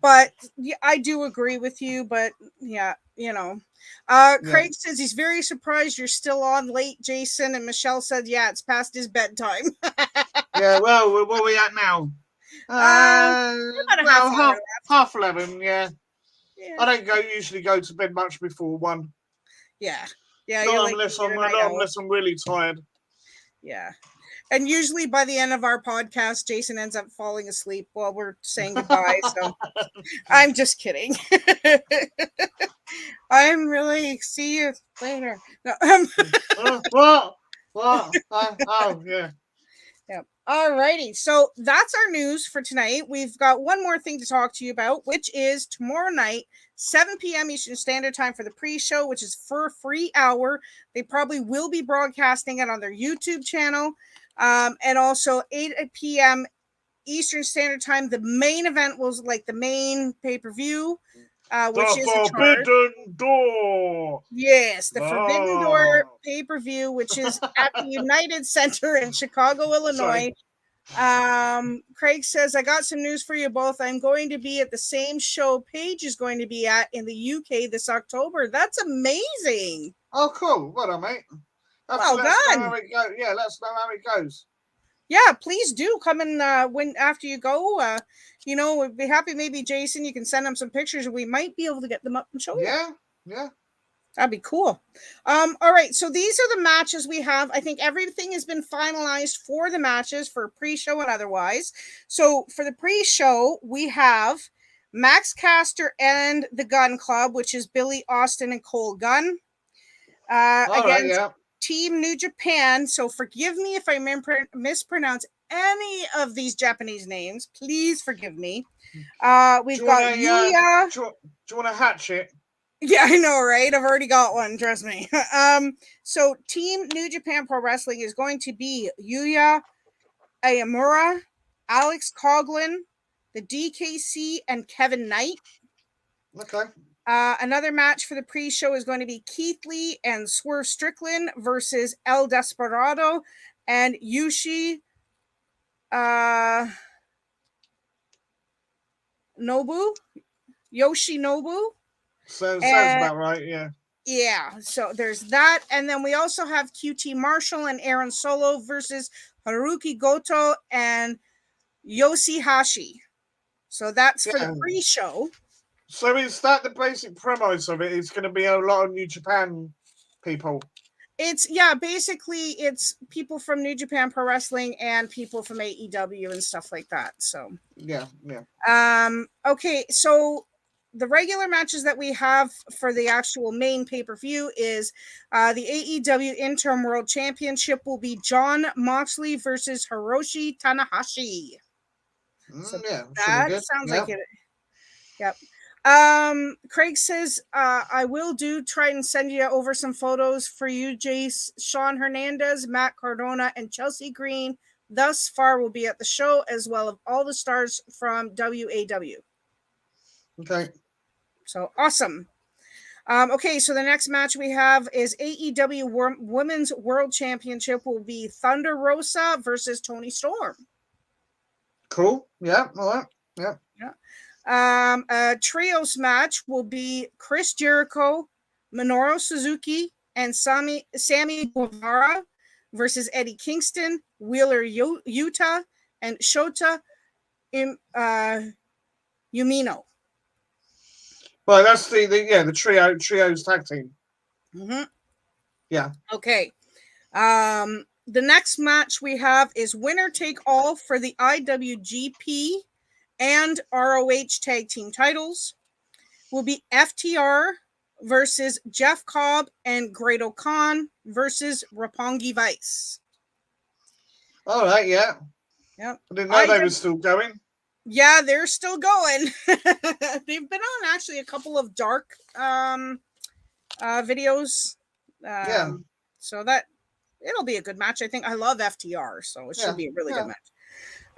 But yeah, I do agree with you. But yeah, you know. Craig says he's very surprised you're still on late, Jason. And Michelle said, yeah, it's past his bedtime. Yeah, well, where are we at now? About half 11, yeah. I don't usually go to bed much before 1. Yeah. Not unless I'm really tired. Yeah. And usually by the end of our podcast, Jason ends up falling asleep while we're saying goodbye. So I'm just kidding. I'm really see you later. No, what? Oh, yeah. Yeah. All righty. So that's our news for tonight. We've got one more thing to talk to you about, which is tomorrow night, 7 p.m. Eastern Standard Time for the pre-show, which is for a free hour. They probably will be broadcasting it on their YouTube channel. And also 8 p.m. Eastern Standard Time. The main event was like the main pay-per-view, which is the Forbidden Door. Yes, the Forbidden Door pay-per-view, which is at the United Center in Chicago, Illinois. Craig says, I got some news for you both. I'm going to be at the same show Paige is going to be at in the UK this October. That's amazing. Oh, cool. Well done, mate. Well done. Yeah, let us know how it goes. Yeah, please do come and after you go. We'd be happy. Maybe Jason, you can send them some pictures, and we might be able to get them up and show you. Yeah. That'd be cool. All right, so these are the matches we have. I think everything has been finalized for the matches for pre-show and otherwise. So for the pre-show, we have Max Caster and the Gun Club, which is Billy Austin and Cole Gunn. Team New Japan. So forgive me if I mispronounce any of these Japanese names. Please forgive me. We've got Yuya. Do you want to hatch it? Yeah, I know, right? I've already got one. Trust me. So Team New Japan Pro Wrestling is going to be Yuya Ayamura, Alex Coughlin, the DKC, and Kevin Knight. Okay. Another match for the pre-show is going to be Keith Lee and Swerve Strickland versus El Desperado and Yoshinobu. Sounds about right, yeah. Yeah, so there's that. And then we also have QT Marshall and Aaron Solo versus Haruki Goto and Yoshihashi. So that's for the pre-show. So is that the basic premise of it? It's going to be a lot of New Japan people. Basically it's people from New Japan Pro Wrestling and people from AEW and stuff like that. So yeah. Okay, so the regular matches that we have for the actual main pay-per-view is the AEW Interim World Championship will be Jon Moxley versus Hiroshi Tanahashi. So that sounds like it. Yep. Craig says, I will try and send you over some photos for you, Jace. Sean Hernandez, Matt Cardona, and Chelsea Green thus far will be at the show, as well as all the stars from WAW. Okay. So awesome. Okay, so the next match we have is AEW Women's World Championship will be Thunder Rosa versus Toni Storm. Cool. Yeah. All right. Yeah. A trios match will be Chris Jericho, Minoru Suzuki, and Sammy Guevara versus Eddie Kingston, Wheeler Yuta, and Shota Umino. Well, that's the trios tag team. Mm-hmm. Yeah. Okay. The next match we have is winner take all for the IWGP and ROH tag team titles. Will be FTR versus Jeff Cobb and Grado Khan versus Roppongi Vice. All right. Yeah. Yep. I didn't know they were still going. Yeah, they're still going. They've been on actually a couple of dark videos. Yeah. So that it'll be a good match. I think I love FTR, so it should be a really good match.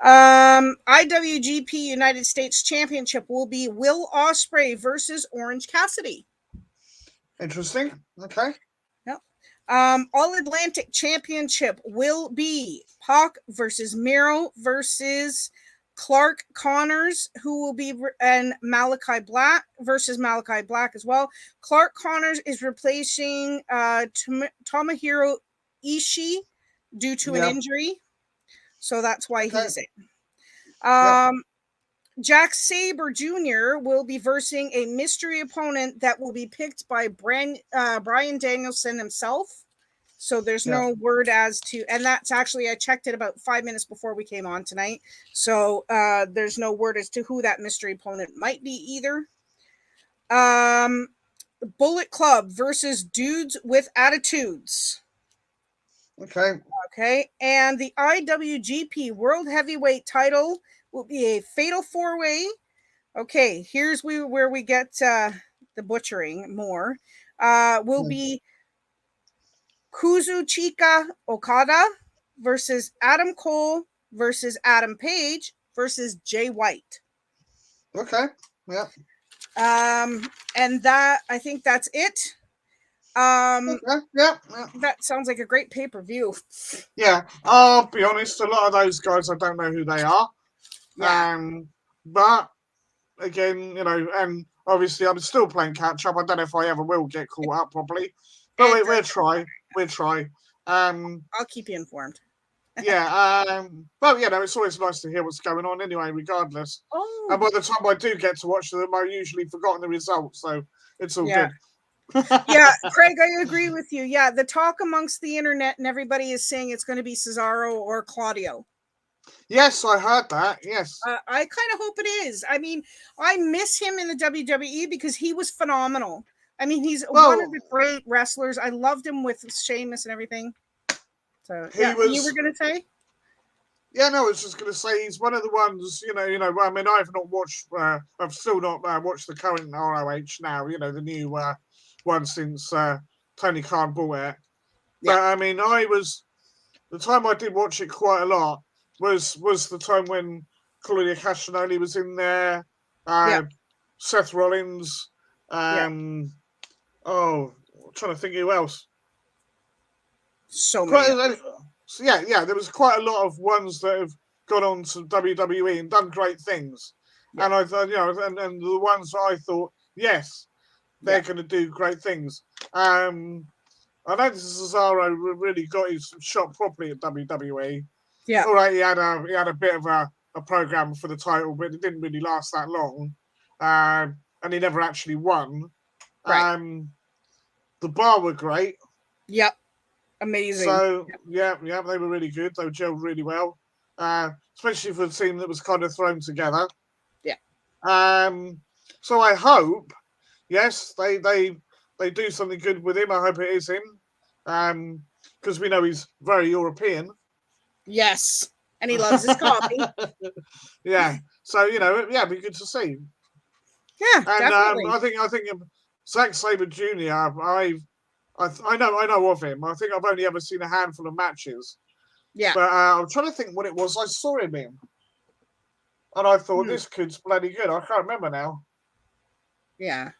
IWGP United States Championship will be Will Ospreay versus Orange Cassidy. Interesting. Okay. Yep. All Atlantic Championship will be Pac versus Miro versus Clark Connors, who will be, and Malachi Black versus Malachi Black as well. Clark Connors is replacing Tomohiro Ishii due to an injury, so that's why he's in. Jack Sabre Jr. will be versing a mystery opponent that will be picked by Bryan Danielson himself. So there's no word as to, and that's actually, I checked it about 5 minutes before we came on tonight. So there's no word as to who that mystery opponent might be either. Bullet Club versus Dudes with Attitudes. Okay. And the IWGP World Heavyweight title will be a fatal 4-way. Okay, here's where we get the butchering more. Will be Kazuchika Okada versus Adam Cole versus Adam Page versus Jay White. Okay. Yeah. And that, I think that's it. That sounds like a great pay-per-view. Yeah, I'll be honest, a lot of those guys I don't know who they are. Yeah. But again, you know, and obviously I'm still playing catch up. I don't know if I ever will get caught up properly. But we'll try. We'll try. I'll keep you informed. Yeah. Well, you know, it's always nice to hear what's going on anyway, regardless. Oh. And by the time I do get to watch them, I've usually forgotten the results, so it's all good. Yeah, Craig, I agree with you. Yeah, the talk amongst the internet and everybody is saying it's going to be Cesaro or Claudio. Yes, I heard that. Yes. I kind of hope it is. I mean, I miss him in the WWE because he was phenomenal. I mean, he's one of the great wrestlers. I loved him with Sheamus and everything. So, you were going to say? Yeah, no, I was just going to say he's one of the ones, you know, I mean, I've not watched, I've still not watched the current ROH now, you know, the new one since Tony Khan bought it. Yeah. But I mean, the time I did watch it quite a lot was the time when Claudio Castagnoli was in there, Seth Rollins, I'm trying to think who else. So many. Yeah, there was quite a lot of ones that have gone on to WWE and done great things. Yeah. And I thought, you know, and the ones that I thought, yes, they're going to do great things. I know Cesaro really got his shot properly at WWE. Yeah. All right, he had a bit of a program for the title, but it didn't really last that long. And he never actually won. Right. The Bar were great. Yep. Amazing. So, yeah, they were really good. They were gelled really well, especially for a team that was kind of thrown together. Yeah. So I hope, yes, they do something good with him. I hope it is him, because we know he's very European. Yes, and he loves his coffee. Yeah. So, you know, it'd be good to see. Yeah, and definitely. I think Zack Sabre Jr. I know of him. I think I've only ever seen a handful of matches. Yeah. But I'm trying to think what it was I saw him in. And I thought, this kid's bloody good. I can't remember now. Yeah.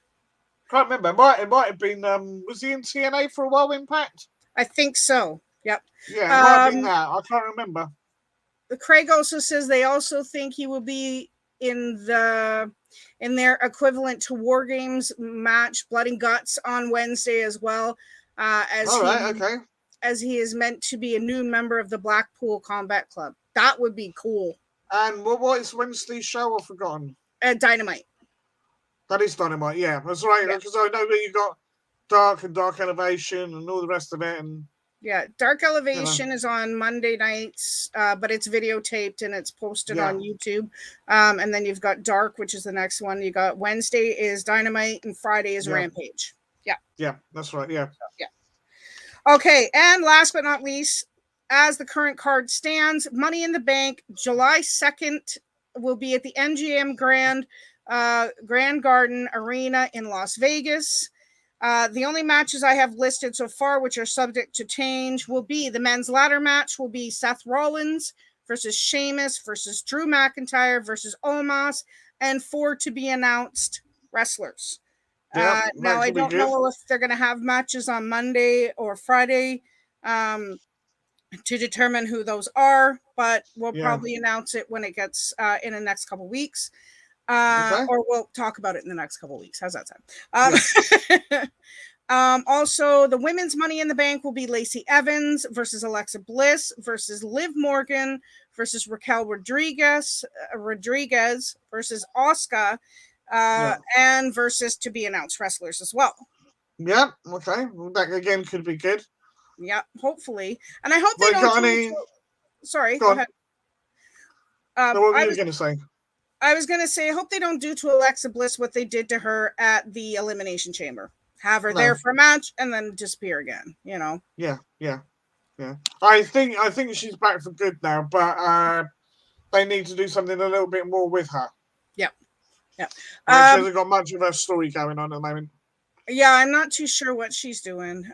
Can't remember. It might have been, was he in TNA for a while, Impact? I think so. Yep. Yeah, it might have been that. I can't remember. Craig also says they also think he will be in their equivalent to War Games match, Blood and Guts, on Wednesday as well. As he is meant to be a new member of the Blackpool Combat Club. That would be cool. And what is Wednesday's show? I've forgotten. Dynamite. That is Dynamite, yeah. That's right, because I know that you got Dark and Dark Elevation and all the rest of it. And yeah, Dark Elevation is on Monday nights, but it's videotaped and it's posted on YouTube. And then you've got Dark, which is the next one. You got Wednesday is Dynamite and Friday is Rampage. Yeah. Yeah, that's right. Yeah. Yeah. Okay, and last but not least, as the current card stands, Money in the Bank, July 2nd will be at the MGM Grand Garden Arena in Las Vegas. The only matches I have listed so far, which are subject to change, will be the men's ladder match will be Seth Rollins versus Sheamus versus Drew McIntyre versus Omos, and 4 to be announced wrestlers. Yeah, now I don't know if they're going to have matches on Monday or Friday to determine who those are, but we'll probably announce it when it gets in the next couple weeks. Or we'll talk about it in the next couple of weeks. How's that sound? Also, the women's Money in the Bank will be Lacey Evans versus Alexa Bliss versus Liv Morgan versus Raquel Rodriguez versus Asuka, and versus to be announced wrestlers as well. Yeah, okay. That again could be good. Yeah, hopefully. And I hope they don't Sorry, go ahead. So what were you going to say? I was going to say, I hope they don't do to Alexa Bliss what they did to her at the Elimination Chamber. Have her there for a match and then disappear again, you know? Yeah. I think she's back for good now, but they need to do something a little bit more with her. Yep. She hasn't got much of a story going on at the moment. Yeah, I'm not too sure what she's doing.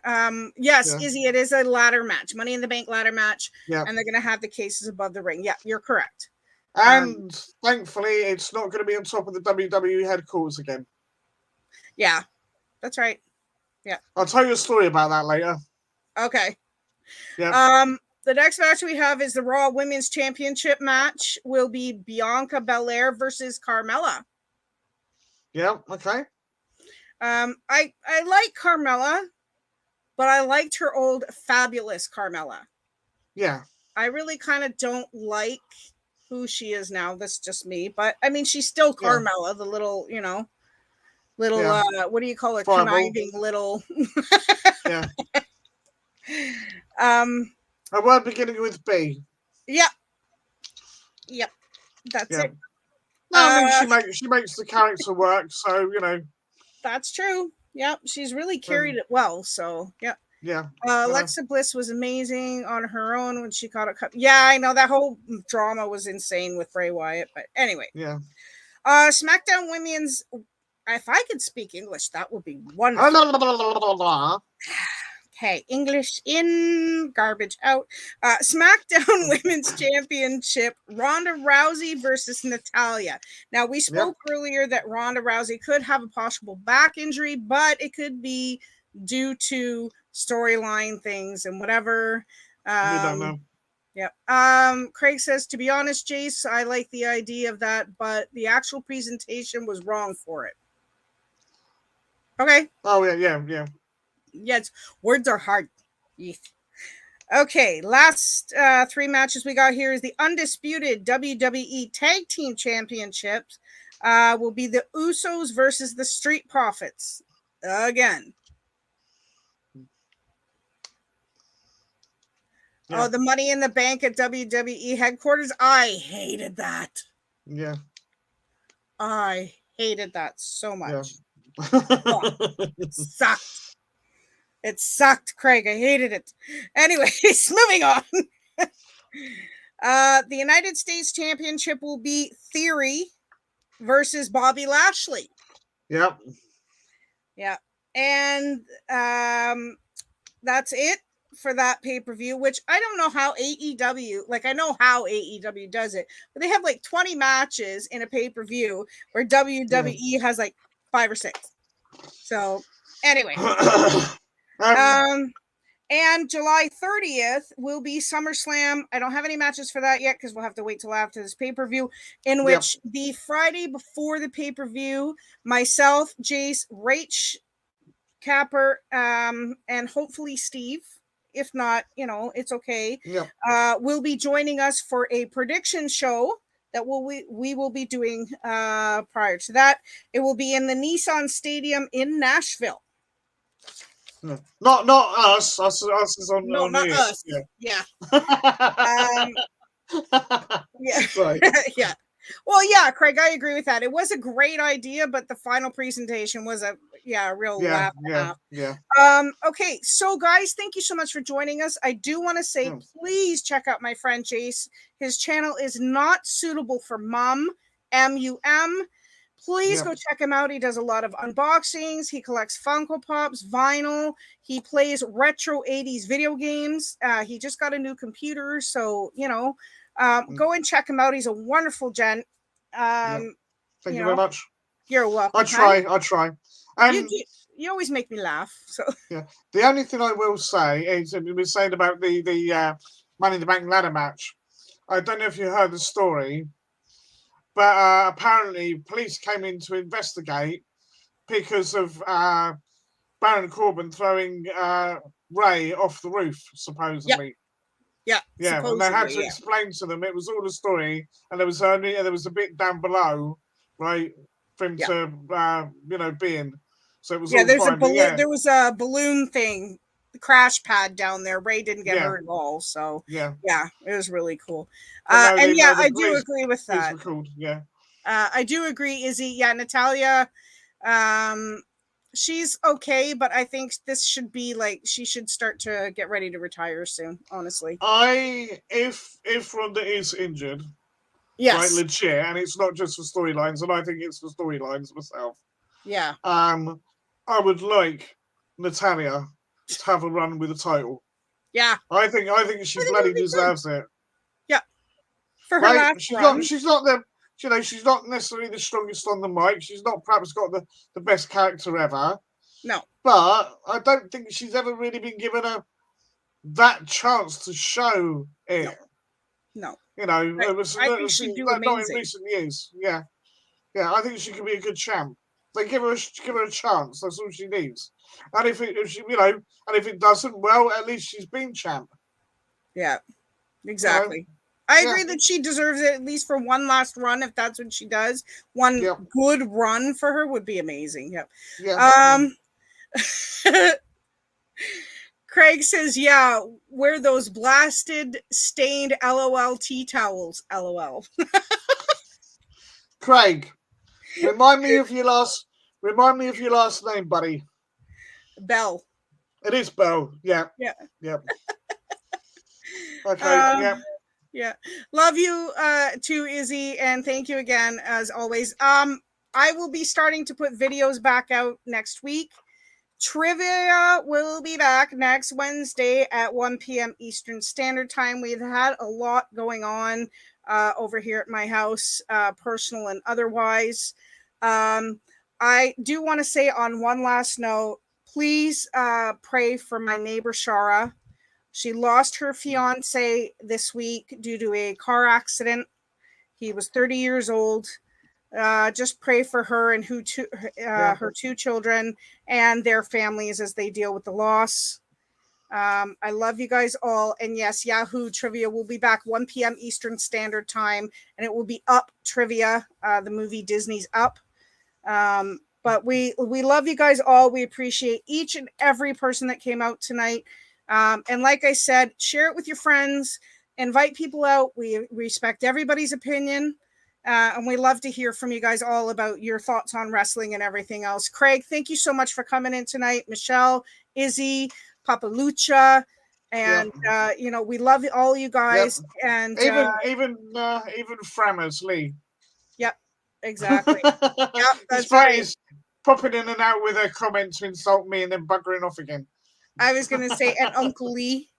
Yes, Izzy, it is a ladder match, Money in the Bank ladder match, and they're going to have the cases above the ring. Yeah, you're correct. And thankfully, it's not going to be on top of the WWE headquarters again. Yeah, that's right. Yeah. I'll tell you a story about that later. Okay. Yeah. The next match we have is the Raw Women's Championship match. Will be Bianca Belair versus Carmella. Yeah, okay. I like Carmella, but I liked her old Fabulous Carmella. Yeah. I really kind of don't like who she is now. That's just me. But I mean, she's still Carmella, the little, what do you call it? Conniving little. Yeah. A word beginning with B. Yep. That's it. No, I mean, she makes the character work, so That's true. Yep, she's really carried it well. So yeah. Yeah. Alexa Bliss was amazing on her own when she caught a cut. Yeah, I know that whole drama was insane with Bray Wyatt, but anyway. Yeah. SmackDown Women's. If I could speak English, that would be wonderful. Okay, English in, garbage out. SmackDown Women's Championship, Ronda Rousey versus Natalya. Now, we spoke earlier that Ronda Rousey could have a possible back injury, but it could be due to storyline things and whatever. We don't know. Yeah. Craig says, to be honest, Jace, I like the idea of that, but the actual presentation was wrong for it. Okay. Oh, yeah. Yes, words are hard. Okay, last 3 matches we got here is the undisputed WWE Tag Team Championships. Will be the Usos versus the Street Profits again. Yeah. Oh, the Money in the Bank at WWE headquarters. I hated that. Yeah. I hated that so much. Yeah. It sucked. It sucked, Craig. I hated it. Anyways, moving on. The United States Championship will be Theory versus Bobby Lashley. Yep. Yeah. And that's it for that pay-per-view, which I don't know how AEW, I know how AEW does it, but they have 20 matches in a pay-per-view where WWE has 5 or 6. So anyway. And July 30th will be SummerSlam. I don't have any matches for that yet because we'll have to wait till after this pay-per-view, in which the Friday before the pay-per-view, myself, Jace, Rach, Capper, and hopefully Steve, if not, it's okay, will be joining us for a prediction show that we will be doing prior to that. It will be in the Nissan Stadium in Nashville. No. Not us. Us is on. No, not here. us. Yeah. Yeah. Right. Yeah. Well, yeah, Craig, I agree with that. It was a great idea, but the final presentation was real Yeah, laugh and a half. Okay, so guys, thank you so much for joining us. I do want to say, please check out my friend Jace. His channel is Not Suitable for Mum, MUM. Please go check him out. He does a lot of unboxings. He collects Funko Pops, vinyl. He plays retro 80s video games. He just got a new computer, so go and check him out. He's a wonderful gent. Thank you very much. You're welcome. I try. You always make me laugh. So the only thing I will say is we were saying about the Money in the Bank ladder match. I don't know if you heard the story, but apparently police came in to investigate because of Baron Corbin throwing Ray off the roof, supposedly. Yeah, and they had to explain to them it was all a story, and there was a bit down below, right, for him to be in. So it was all there's fine, a balloon. There was a balloon thing, the crash pad down there. Ray didn't get hurt at all, so it was really cool. I do agree with that. I do agree, Izzy. Yeah, Natalia. She's okay, but I think this should be like she should start to get ready to retire soon. Honestly, if Ronda is injured, right, legit, and it's not just for storylines, and I think it's for storylines myself. Yeah. I would like Natalia to have a run with the title. Yeah. I think she bloody deserves it. Yeah. For her last run. She's not the. She's not necessarily the strongest on the mic. She's not perhaps got the best character ever. No. But I don't think she's ever really been given that chance to show it. No. I think she'd do amazing. Not in recent years. Yeah. I think she could be a good champ. They give her a chance. That's all she needs. And if it doesn't, well, at least she's been champ. Yeah. Exactly. I agree that she deserves it at least for one last run. If that's what she does, one good run for her would be amazing. Yep. Yeah. Craig says, wear those blasted, stained LOL tea towels. LOL. Craig, remind me of your last name, buddy. Bell. It is Bell. Yeah. Okay. Yeah. Love you too, Izzy, and thank you again as always. I will be starting to put videos back out next week. Trivia will be back next Wednesday at 1 p.m. Eastern Standard Time. We've had a lot going on over here at my house, personal and otherwise. I do want to say on one last note, please pray for my neighbor Shara. She lost her fiance this week due to a car accident. He was 30 years old. Just pray for her and her two children and their families as they deal with the loss. I love you guys all. And yes, Yahoo Trivia will be back 1 p.m. Eastern Standard Time, and it will be Up Trivia, the movie Disney's Up. But we love you guys all. We appreciate each and every person that came out tonight. And like I said, share it with your friends, invite people out. We respect everybody's opinion. And we love to hear from you guys all about your thoughts on wrestling and everything else. Craig, thank you so much for coming in tonight. Michelle, Izzy, Papa Lucha, and we love all you guys. Yep. And even Frammers Lee. Yep, exactly. Yep, that's right. He's popping in and out with a comment to insult me and then buggering off again. I was going to say, and Uncle Lee.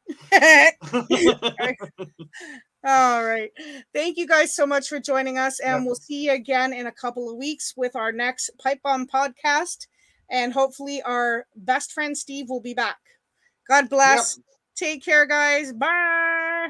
All right. Thank you guys so much for joining us. And we'll see you again in a couple of weeks with our next Pipebomb podcast. And hopefully our best friend Steve will be back. God bless. Take care, guys. Bye.